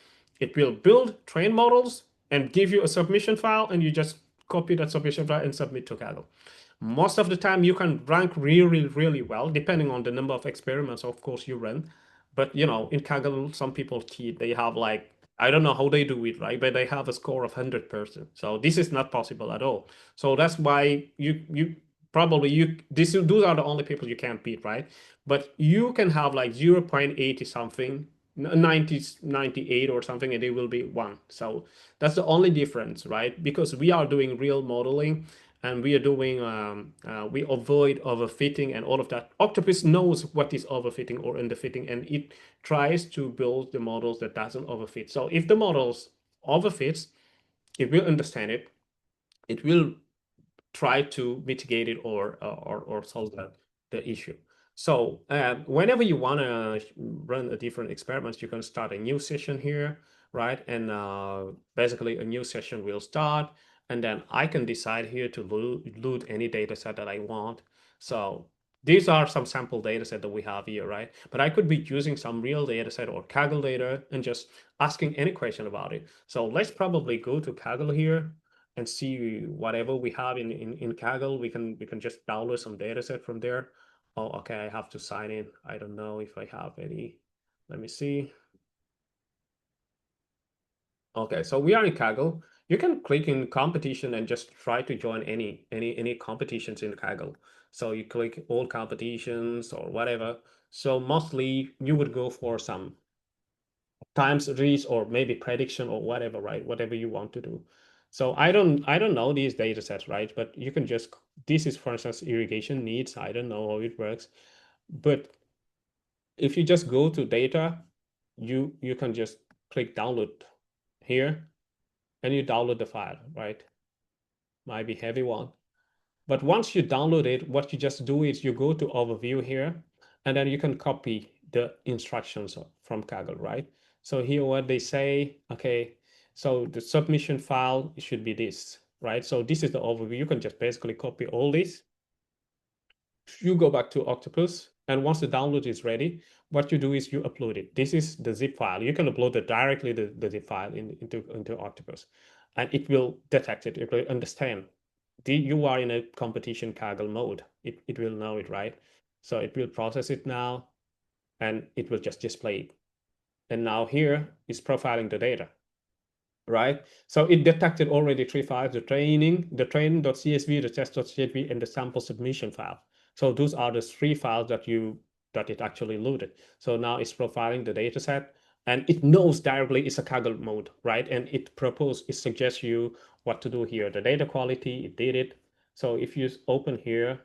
S1: It will build train models and give you a submission file, and you just copy that submission file and submit to Kaggle. Most of the time you can rank really, really well, depending on the number of experiments, of course, you run. But in Kaggle, some people cheat. They have like, I don't know how they do it, right? But they have a score of 100%. So this is not possible at all. So that's why you probably those are the only people you can't beat, right? But you can have like 0.80 something, 90, 98 or something, and they will be 1. So that's the only difference, right? Because we are doing real modeling, and we are doing we avoid overfitting and all of that. Octopus knows what is overfitting or underfitting, and it tries to build the models that doesn't overfit. So if the models overfits, it will understand it. It will try to mitigate it or solve the issue. So whenever you want to run a different experiments, you can start a new session here, right? And basically a new session will start, and then I can decide here to load any data set that I want. So these are some sample data set that we have here, right? But I could be using some real data set or Kaggle data and just asking any question about it. So let's probably go to Kaggle here and see whatever we have in Kaggle. We can just download some data set from there. Oh, okay, I have to sign in. I don't know if I have any. Let me see. Okay, so we are in Kaggle. You can click in competition and just try to join any competitions in Kaggle. So you click all competitions or whatever. So mostly you would go for some times reach or maybe prediction or whatever, right? Whatever you want to do. So I don't know these data sets, right? But you can just, this is for instance irrigation needs. I don't know how it works, but if you just go to data, you can just click download here, and you download the file, right? Might be heavy one. But once you download it, what you just do is you go to overview here, and then you can copy the instructions from Kaggle, right? So here what they say, okay, so the submission file should be this, right? So this is the overview. You can just basically copy all this. You go back to OctOpus, and once the download is ready, what you do is you upload it. This is the zip file. You can upload it directly the zip file into OctOpus, and it will detect it. It will understand you are in a competition Kaggle mode. It will know it, right? So it will process it now, and it will just display it. And now here is profiling the data, right? So it detected already 3 files: the training.csv, the test.csv, and the sample submission file. So those are the 3 files that it actually loaded. So now it's profiling the data set, and it knows directly it's a Kaggle mode, right? And it suggests you what to do here. The data quality, it did it. So if you open here,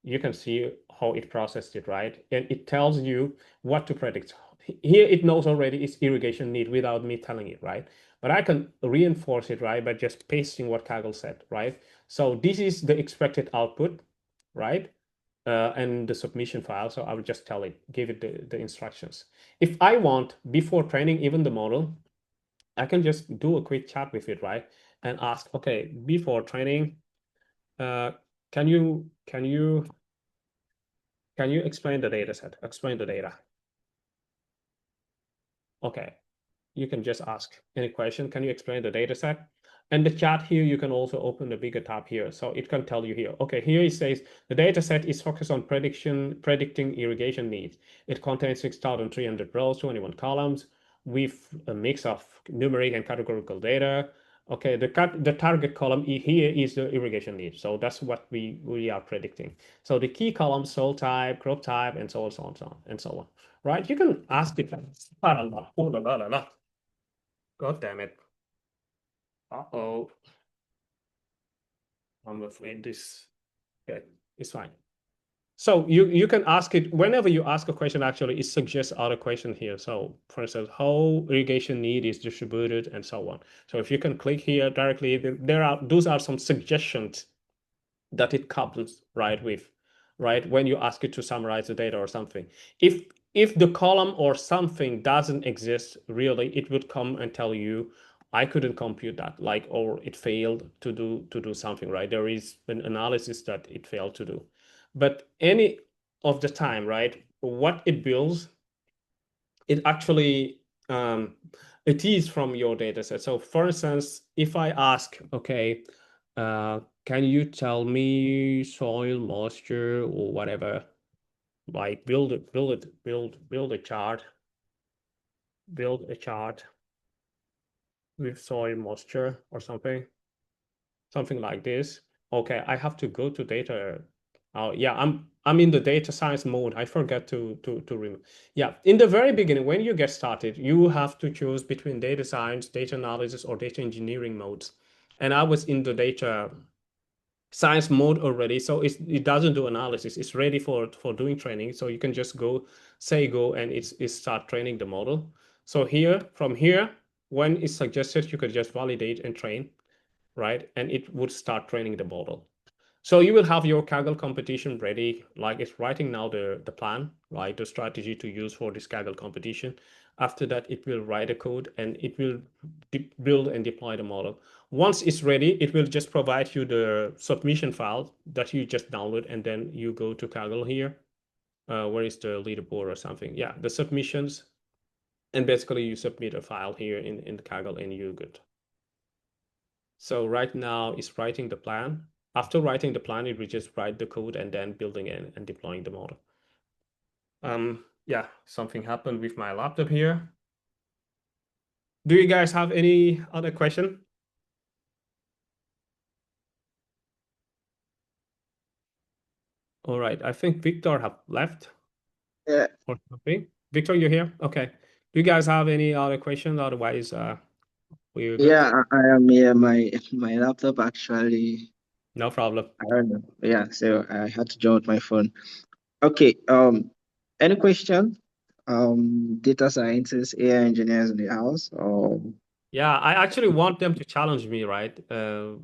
S1: you can see how it processed it, right? And it tells you what to predict. Here it knows already its irrigation need without me telling it, right? But I can reinforce it, right, by just pasting what Kaggle said, right? So this is the expected output, right? And the submission file. So I will just tell it, give it the instructions. If I want, before training even the model, I can just do a quick chat with it, right? And ask, okay, before training, can you explain the data set? Explain the data. Okay. You can just ask any question. Can you explain the data set? And the chat here, you can also open the bigger tab here. So it can tell you here. Okay, here it says the data set is focused on predicting irrigation needs. It contains 6,300 rows, 21 columns with a mix of numeric and categorical data. Okay, the target column here is the irrigation need. So that's what we are predicting. So the key column, soil type, crop type, and so on, so on, so on, and so on. Right? You can ask it. God damn it. Uh-oh. I'm afraid this. Okay, it's fine. So you can ask it whenever you ask a question, actually, it suggests other question here. So for instance, how irrigation need is distributed and so on. So if you can click here directly, those are some suggestions that it comes right with, right? When you ask it to summarize the data or something. If the column or something doesn't exist really, it would come and tell you, I couldn't compute that, like, or it failed to do something, right? There is an analysis that it failed to do. But any of the time, right, what it builds, it actually it is from your data set. So for instance, if I ask, okay, can you tell me soil moisture or whatever, like build a chart, build a chart with soil moisture or something like this. Okay, I have to go to data. Oh yeah, I'm in the data science mode. I forgot to remove. Yeah, in the very beginning, when you get started, you have to choose between data science, data analysis, or data engineering modes. And I was in the data science mode already, so it doesn't do analysis. It's ready for doing training. So you can just go and it start training the model. So here, from here, when it's suggested, you could just validate and train, right? And it would start training the model. So you will have your Kaggle competition ready, like it's writing now the plan, right? The strategy to use for this Kaggle competition. After that, it will write a code and it will build and deploy the model. Once it's ready, it will just provide you the submission file that you just download, and then you go to Kaggle here. Where is the leaderboard or something? Yeah, the submissions. And basically you submit a file here in the Kaggle and you're good. So right now it's writing the plan. After writing the plan, it will just write the code and then building it and deploying the model. Yeah, something happened with my laptop here. Do you guys have any other question? All right, I think Victor have left.
S2: Yeah.
S1: Or something. Victor, you're here? Okay. Do you guys have any other questions? Otherwise, we're good.
S2: Yeah, I am here. My laptop actually,
S1: No problem.
S2: I don't know. Yeah, so I had to join with my phone. Okay. Any question? Data scientists, AI engineers in the house, or
S1: Yeah, I actually want them to challenge me, right? I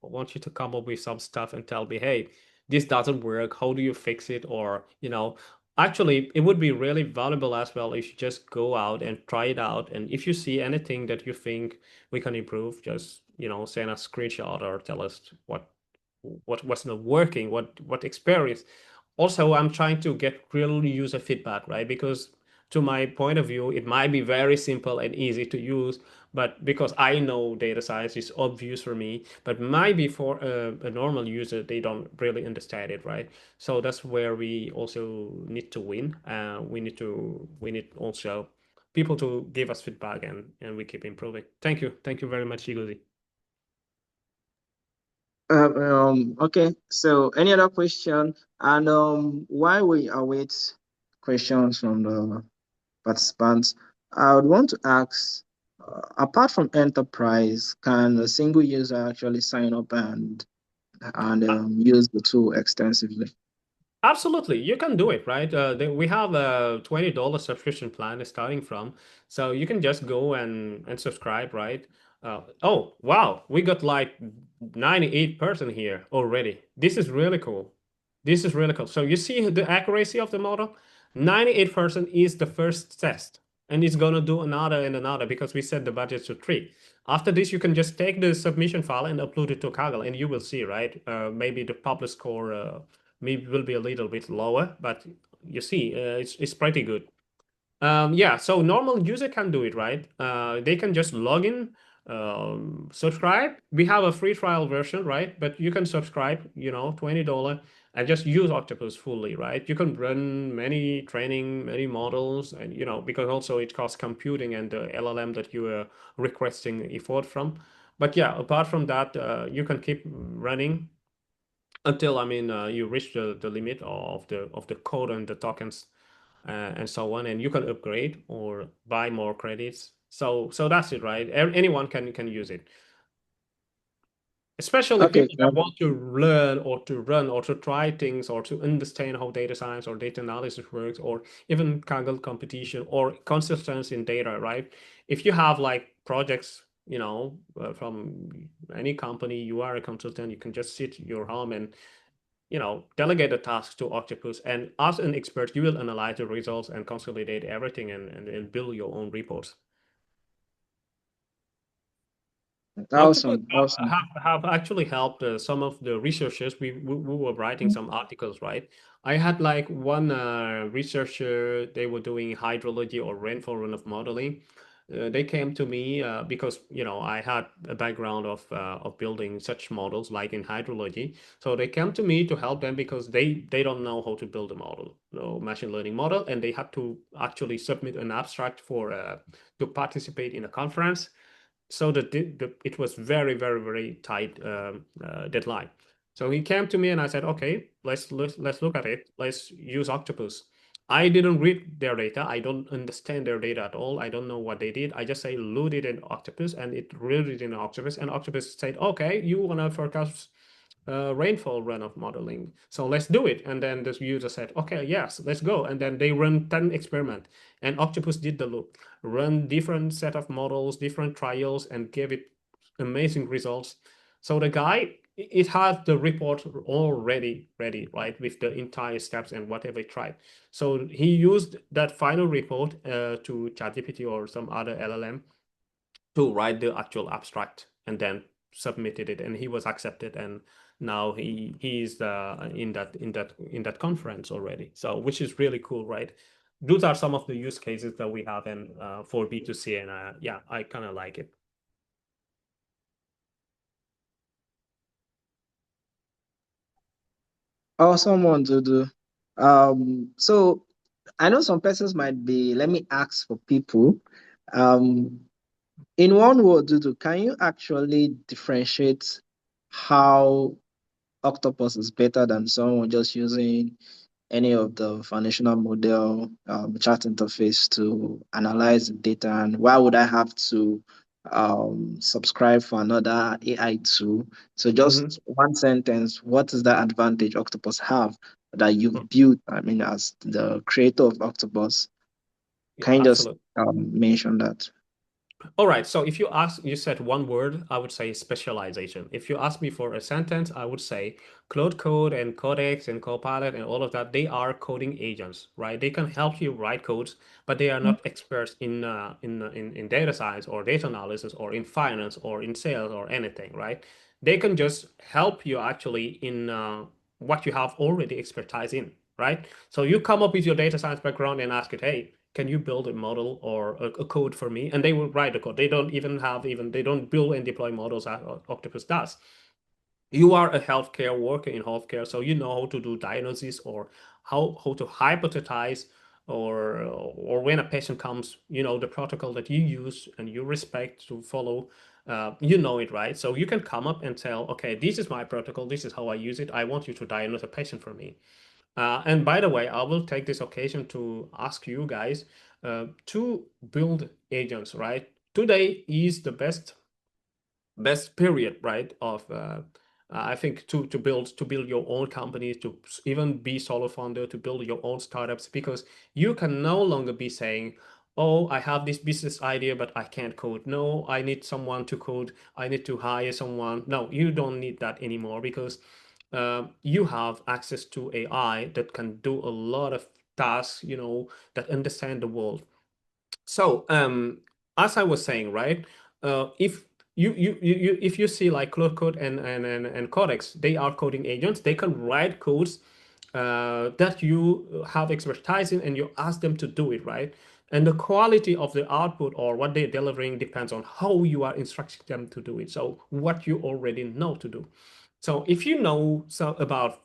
S1: want you to come up with some stuff and tell me, hey, this doesn't work. How do you fix it? Or, actually, it would be really valuable as well if you just go out and try it out. And if you see anything that you think we can improve, just, send a screenshot or tell us what's not working, what experience. Also, I'm trying to get real user feedback, right? Because to my point of view, it might be very simple and easy to use, but because I know data science is obvious for me, but maybe for a normal user, they don't really understand it, right? So that's where we also need to win. We need also people to give us feedback, and we keep improving. Thank you very much, Igozi.
S2: Okay, so any other question? And while we await questions from the participants, I would want to ask, apart from enterprise, can a single user actually sign up and use the tool extensively?
S1: Absolutely, you can do it, right? We have a $20 subscription plan starting from, so you can just go and subscribe, right? Oh, wow, we got like 98% here already. This is really cool. This is really cool. So you see the accuracy of the model? 98% is the first test, and it's gonna do another and another because we set the budget to 3. After this, you can just take the submission file and upload it to Kaggle, and you will see, right? Maybe the publish score. Maybe will be a little bit lower, but you see, it's pretty good. Yeah, so normal user can do it, right? They can just log in, subscribe. We have a free trial version, right? But you can subscribe, $20 and just use Octopus fully, right? You can run many training, many models, and because also it costs computing and the LLM that you are requesting effort from. But yeah, apart from that, you can keep running until you reach the limit of the code and the tokens, and so on, and you can upgrade or buy more credits. So that's it, right? Anyone can use it, especially
S2: Okay,
S1: people that want to learn or to run or to try things or to understand how data science or data analysis works, or even Kaggle competition or consistency in data, right? If you have like projects, from any company, you are a consultant, you can just sit your home and delegate the tasks to Octopus, and as an expert, you will analyze the results and consolidate everything and build your own reports. Octopus
S2: awesome.
S1: have actually helped some of the researchers. We were writing some articles, right? I had like one researcher, they were doing hydrology or rainfall runoff modeling. They came to me because I had a background of building such models like in hydrology. So they came to me to help them because they don't know how to build a model, no machine learning model, and they had to actually submit an abstract for to participate in a conference. So it was very, very, very tight deadline. So he came to me and I said, okay, let's look at it. Let's use Octopus. I didn't read their data. I don't understand their data at all. I don't know what they did. I just say load it in Octopus, and it read it in Octopus. And Octopus said, okay, you want to forecast rainfall runoff modeling. So let's do it. And then the user said, okay, yes, let's go. And then they run 10 experiments. And Octopus did the loop, run different set of models, different trials, and gave it amazing results. So the guy, it has the report already ready, right, with the entire steps and whatever he tried. So he used that final report to ChatGPT or some other LLM to write the actual abstract, and then submitted it, and he was accepted, and now he's in that conference already. So which is really cool, right? Those are some of the use cases that we have in for B2C, and yeah, I kind of like it.
S2: Awesome one to do. So I know some persons might be, let me ask for people. Um, in one word, Doudou, can you actually differentiate how Octopus is better than someone just using any of the foundational model chat interface to analyze the data, and why would I have to subscribe for another AI tool? So just one sentence, what is the advantage Octopus have that you've built? I mean, as the creator of Octopus,
S1: Yeah,
S2: can you just
S1: absolutely.
S2: mention that?
S1: All right. So if you said one word, I would say specialization. If you ask me for a sentence, I would say Cloud Code and Codex and Copilot and all of that, they are coding agents, right? They can help you write codes, but they are not experts in data science or data analysis or in finance or in sales or anything, right? They can just help you actually in what you have already expertise in, right? So you come up with your data science background and ask it, hey, can you build a model or a code for me? And they will write the code. They don't even they don't build and deploy models as Octopus does. You are a healthcare worker in healthcare, so you know how to do diagnosis or how to hypothesize or when a patient comes, you know, the protocol that you use and you respect to follow, you know it, right? So you can come up and tell, okay, this is my protocol, this is how I use it. I want you to diagnose a patient for me. And by the way, I will take this occasion to ask you guys to build agents, right? Today is the best period, right? Of I think to build your own company, to even be solo founder, to build your own startups, because you can no longer be saying, "Oh, I have this business idea, but I can't code. No, I need someone to code. I need to hire someone." No, you don't need that anymore because you have access to AI that can do a lot of tasks, you know, that understand the world. So, as I was saying, right, if if you see like Cloud Code and Codex, they are coding agents. They can write codes that you have expertise in, and you ask them to do it, right? And the quality of the output or what they're delivering depends on how you are instructing them to do it. So, what you already know to do. So if you know about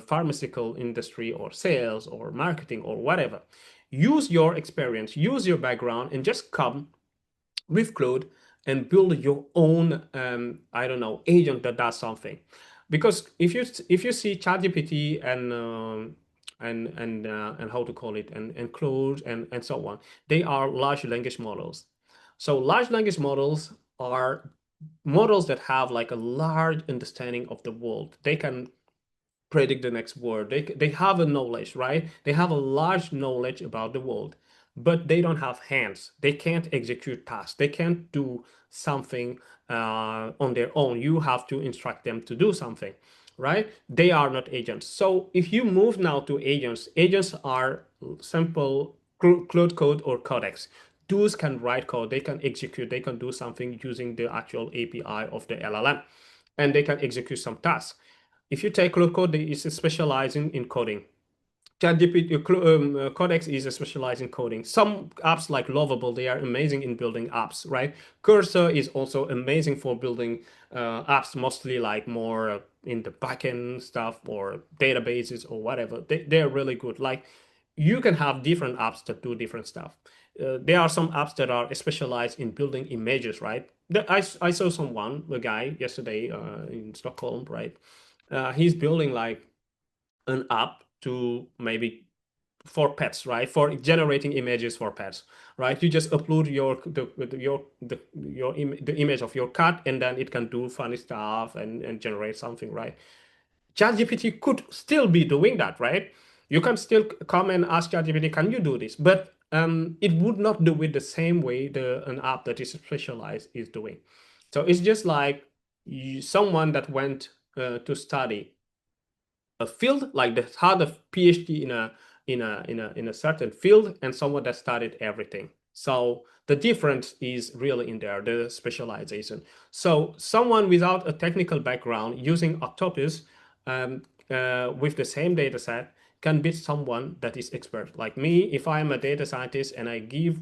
S1: pharmaceutical industry or sales or marketing or whatever, use your experience, use your background, and just come with Claude and build your own, I don't know, agent that does something. Because if you see ChatGPT and how to call it and Claude and so on, they are large language models. So large language models are models that have like a large understanding of the world. They can predict the next word. They have a knowledge, right? They have a large knowledge about the world, but they don't have hands. They can't execute tasks. They can't do something on their own. You have to instruct them to do something, right? They are not agents. So if you move now to agents, agents are simple Cloud Code or Codex. Those can write code, they can execute, they can do something using the actual API of the LLM, and they can execute some tasks. If you take Cloud Code, it's specializing in coding. ChatGPT Codex is specialized in coding. Some apps like Lovable, they are amazing in building apps, right? Cursor is also amazing for building apps, mostly like more in the backend stuff or databases or whatever. They're really good. Like you can have different apps that do different stuff. There are some apps that are specialized in building images, right? I saw a guy yesterday in Stockholm, right? He's building like an app to maybe for pets, right? For generating images for pets, right? You just upload the image of your cat, and then it can do funny stuff and generate something, right? ChatGPT could still be doing that, right? You can still come and ask ChatGPT, can you do this? But it would not do it the same way an app that is specialized is doing. So it's just like someone that went to study a field, like that had a PhD in a certain field, and someone that studied everything. So the difference is really in there, the specialization. So someone without a technical background using Octopus with the same data set can beat someone that is expert. Like me, if I'm a data scientist and I give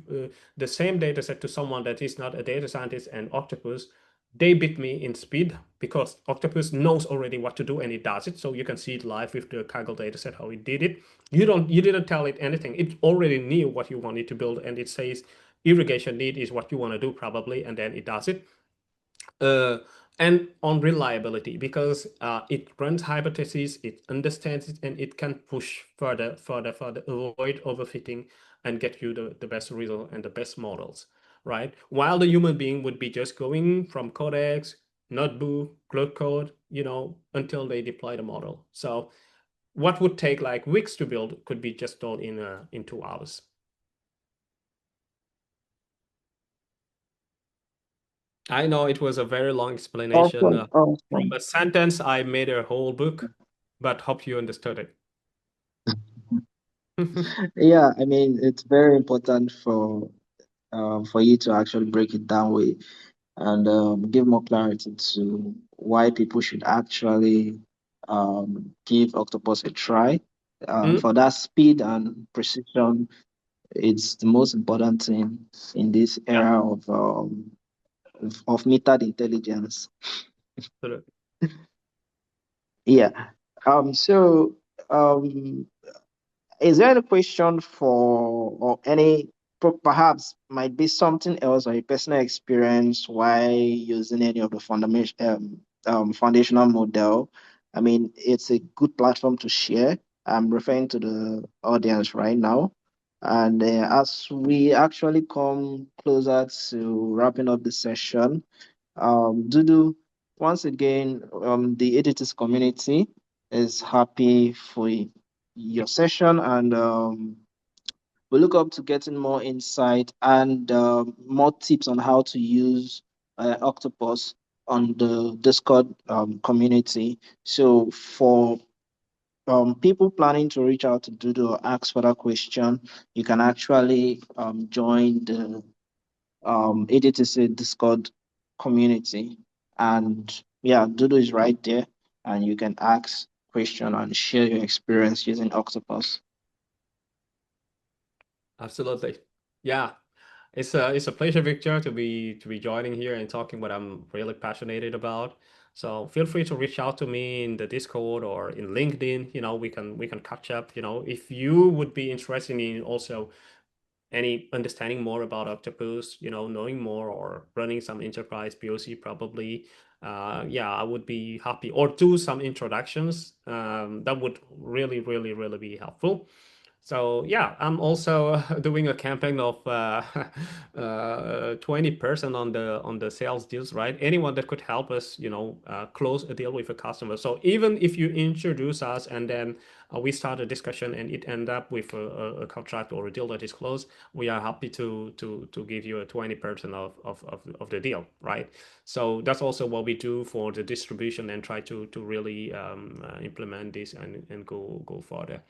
S1: the same data set to someone that is not a data scientist and Octopus, they beat me in speed because Octopus knows already what to do and it does it. So you can see it live with the Kaggle dataset how it did it. You didn't tell it anything. It already knew what you wanted to build, and it says irrigation need is what you want to do probably, and then it does it. And on reliability, because it runs hypotheses, it understands it, and it can push further, avoid overfitting and get you the best result and the best models, right? While the human being would be just going from Codex, Notebook, Cloud Code, you know, until they deploy the model. So what would take like weeks to build could be just done in 2 hours. I know it was a very long explanation.
S2: Awesome, awesome.
S1: From a sentence, I made a whole book, but hope you understood it.
S2: Yeah, I mean, it's very important for you to actually break it down with and give more clarity to why people should actually give Octopus a try.
S1: Mm,
S2: For that speed and precision, it's the most important thing in this
S1: yeah,
S2: era of metered intelligence.
S1: absolutely.
S2: Yeah. So um, is there any question for or any perhaps might be something else or a personal experience while using any of the foundational model? I mean, it's a good platform to share. I'm referring to the audience right now. And as we actually come closer to wrapping up the session, Doudou, once again, the editors community is happy for your session, and we look up to getting more insight and more tips on how to use Octopus on the Discord community. So for people planning to reach out to Doodle or ask further question, you can actually join the ADTC Discord community. And yeah, Doodle is right there, and you can ask question and share your experience using Octopus.
S1: Absolutely. Yeah. It's a pleasure, Victor, to be joining here and talking what I'm really passionate about. So feel free to reach out to me in the Discord or in LinkedIn. We can catch up. If you would be interested in also any understanding more about Octopus, knowing more or running some enterprise POC probably. Yeah, I would be happy or do some introductions. That would really, really, really be helpful. So yeah, I'm also doing a campaign of 20% on the sales deals, right? Anyone that could help us, close a deal with a customer. So even if you introduce us and then we start a discussion and it end up with a contract or a deal that is closed, we are happy to give you a 20% of the deal, right? So that's also what we do for the distribution and try to really implement this and go further.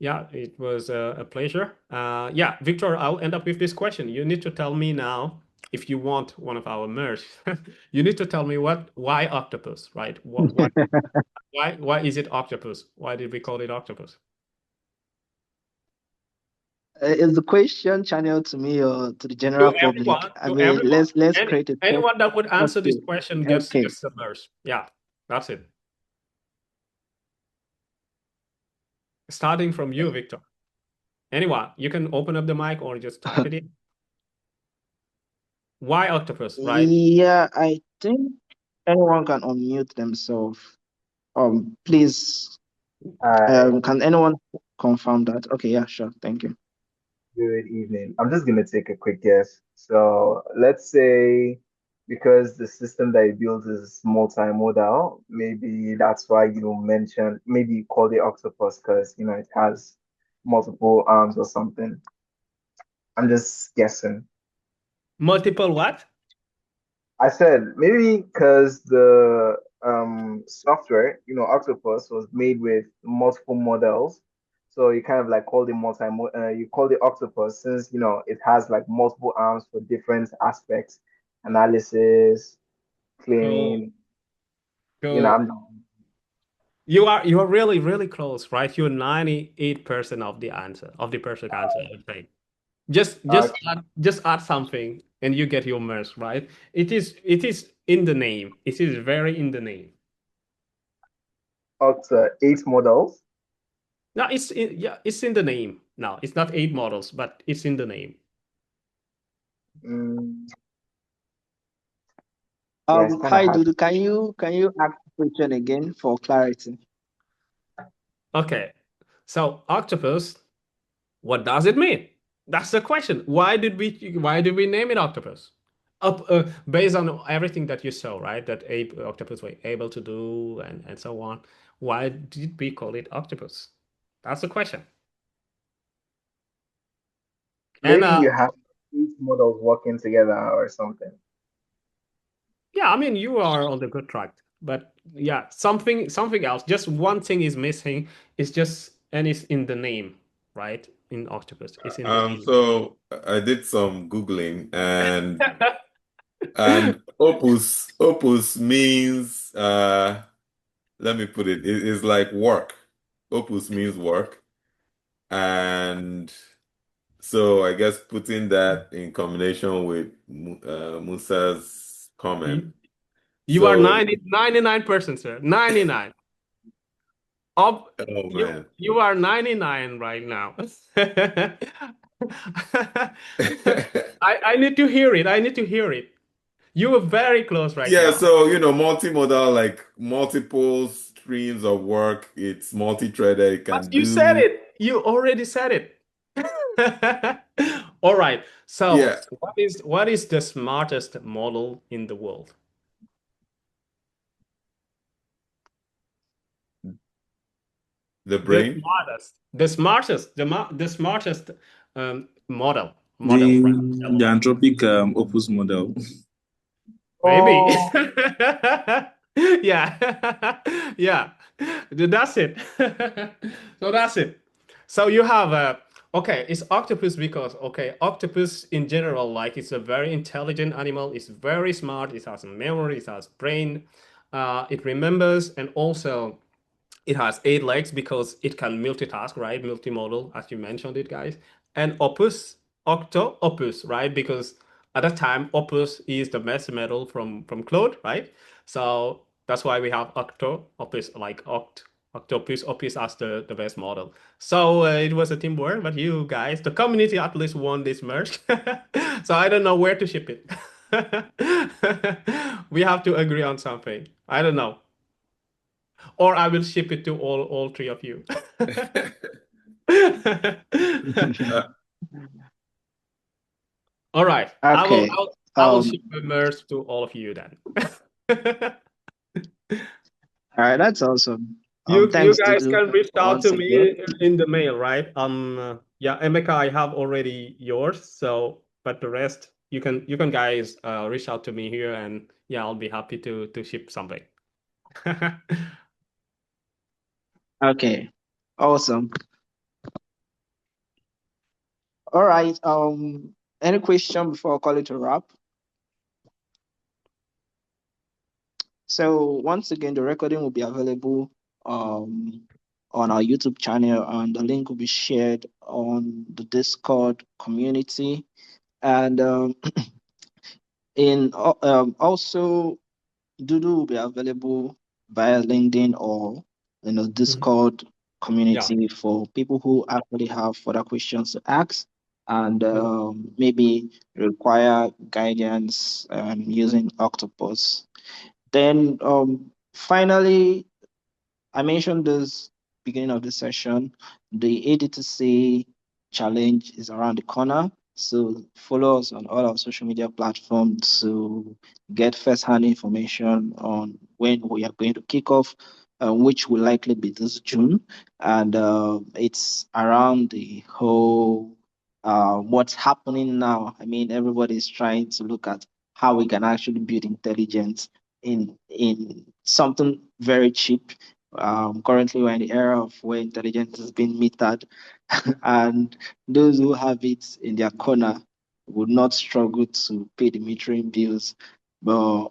S1: Yeah, it was a pleasure. Yeah, Victor, I'll end up with this question. You need to tell me now if you want one of our merch. You need to tell me why octopus, right? Why is it octopus? Why did we call it octopus?
S2: Is the question channeled to me or to the
S1: To
S2: general public?
S1: everyone,
S2: I
S1: to
S2: mean,
S1: everyone,
S2: let's create a test.
S1: anyone that would answer this
S2: Okay,
S1: question gets
S2: okay.
S1: gets the merch. Yeah, that's it. Starting from you, Victor. Anyone, you can open up the mic or just type it in. Why octopus, right?
S2: Yeah, I think anyone can unmute themselves. Please,
S5: Hi,
S2: can anyone confirm that? Okay, yeah, sure. Thank you.
S5: good evening. I'm just gonna take a quick guess. So let's say because the system that you built is multimodal, maybe that's why you mentioned, maybe you called it octopus because it has multiple arms or something. I'm just guessing.
S1: Multiple what?
S5: I said maybe because the software, Octopus was made with multiple models. So you kind of like call it you call it Octopus since it has like multiple arms for different aspects, analysis,
S1: Cool,
S5: cleaning.
S1: cool.
S5: I'm
S1: You are really, really close, right? You're 98% of the answer, of the perfect answer, I would say. Just
S5: uh,
S1: just add, just add something and you get your merge, right? It is in the name. It is very in the name.
S5: up to 8 models.
S1: Now yeah, it's in the name. Now it's not 8 models, but it's in the name.
S5: Mm, yeah, it's kind of
S2: Hi,
S5: hard.
S2: Dudu. Can you ask the question again for clarity?
S1: Okay. So octopus, what does it mean? That's the question. Why did we name it octopus? Based on everything that you saw, right? That octopus were able to do and so on. Why did we call it octopus? That's the question. And
S5: Maybe you have 8 models working together or something.
S1: Yeah, I mean, you are on the good track, but yeah, something else. Just one thing is missing. And it's in the name, right? In Octopus, it's in the name.
S6: So I did some Googling and opus means let me put it is like work. Opus means work. And so I guess putting that in combination with Musa's comment.
S1: You are
S6: So
S1: 99%, sir. 99.
S6: oh man.
S1: You are 99 right now. I need to hear it. I need to hear it. You were very close right
S6: Yeah,
S1: now.
S6: so multimodal, like multiple streams of work, it's multi-threaded, it
S1: But
S6: can
S1: you said
S6: do
S1: it. You already said it. All right. So,
S6: yeah,
S1: what is the smartest model in the world?
S6: the
S1: The
S6: brain.
S1: smartest, the smartest model,
S7: The
S1: right?
S7: the Anthropic Opus model.
S1: Maybe.
S2: Oh,
S1: Yeah. Yeah. That's it. So that's it. So you have okay, it's octopus because okay, octopus in general, like it's a very intelligent animal, it's very smart, it has a memory, it has brain, it remembers, and also it has 8 legs because it can multitask, right? Multimodal, as you mentioned it, guys. And OctOpus, right? Because at that time, Opus is the best model from Claude, right? So that's why we have OctOpus, like OctOpus, Opus as the best model. So it was a teamwork, but you guys, the community at least won this merge. So I don't know where to ship it. We have to agree on something. I don't know. Or I will ship it to all three of you.
S6: Uh,
S1: All right.
S2: okay.
S1: I will ship the merge to all of you then.
S2: All right, that's awesome.
S1: You
S2: Thanks,
S1: guys
S2: Doudou,
S1: can reach out
S2: once
S1: to
S2: again.
S1: me in the mail, right? Yeah, Emeka, I have already yours. So, but the rest you can guys reach out to me here, and yeah, I'll be happy to ship something.
S2: Okay, awesome. All right. Any question before I call it a wrap? So once again, the recording will be available on our YouTube channel, and the link will be shared on the Discord community. And also, Doodoo will be available via LinkedIn or Discord community for people who actually have further questions to ask and maybe require guidance using Octopus. Then finally, I mentioned this beginning of the session. The ADTC challenge is around the corner. So follow us on all our social media platforms to get first-hand information on when we are going to kick off, which will likely be this June. And it's around the whole what's happening now. I mean, everybody's trying to look at how we can actually build intelligence in something very cheap. Currently, we're in the era of where intelligence is being metered, and those who have it in their corner would not struggle to pay the metering bills. But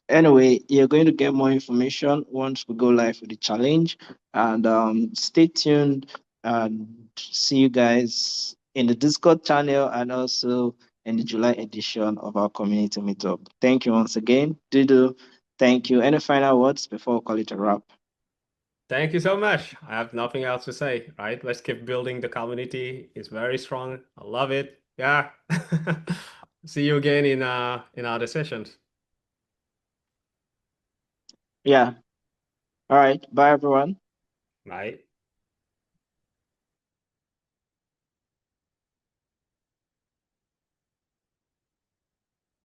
S2: anyway, you're going to get more information once we go live with the challenge. And stay tuned and see you guys in the Discord channel and also in the July edition of our community meetup. Thank you once again. Doodoo, thank you. Any final words before we call it a wrap?
S1: Thank you so much. I have nothing else to say, right? Let's keep building the community. It's very strong. I love it. Yeah. See you again in other sessions.
S2: Yeah. All right. Bye, everyone.
S1: Bye.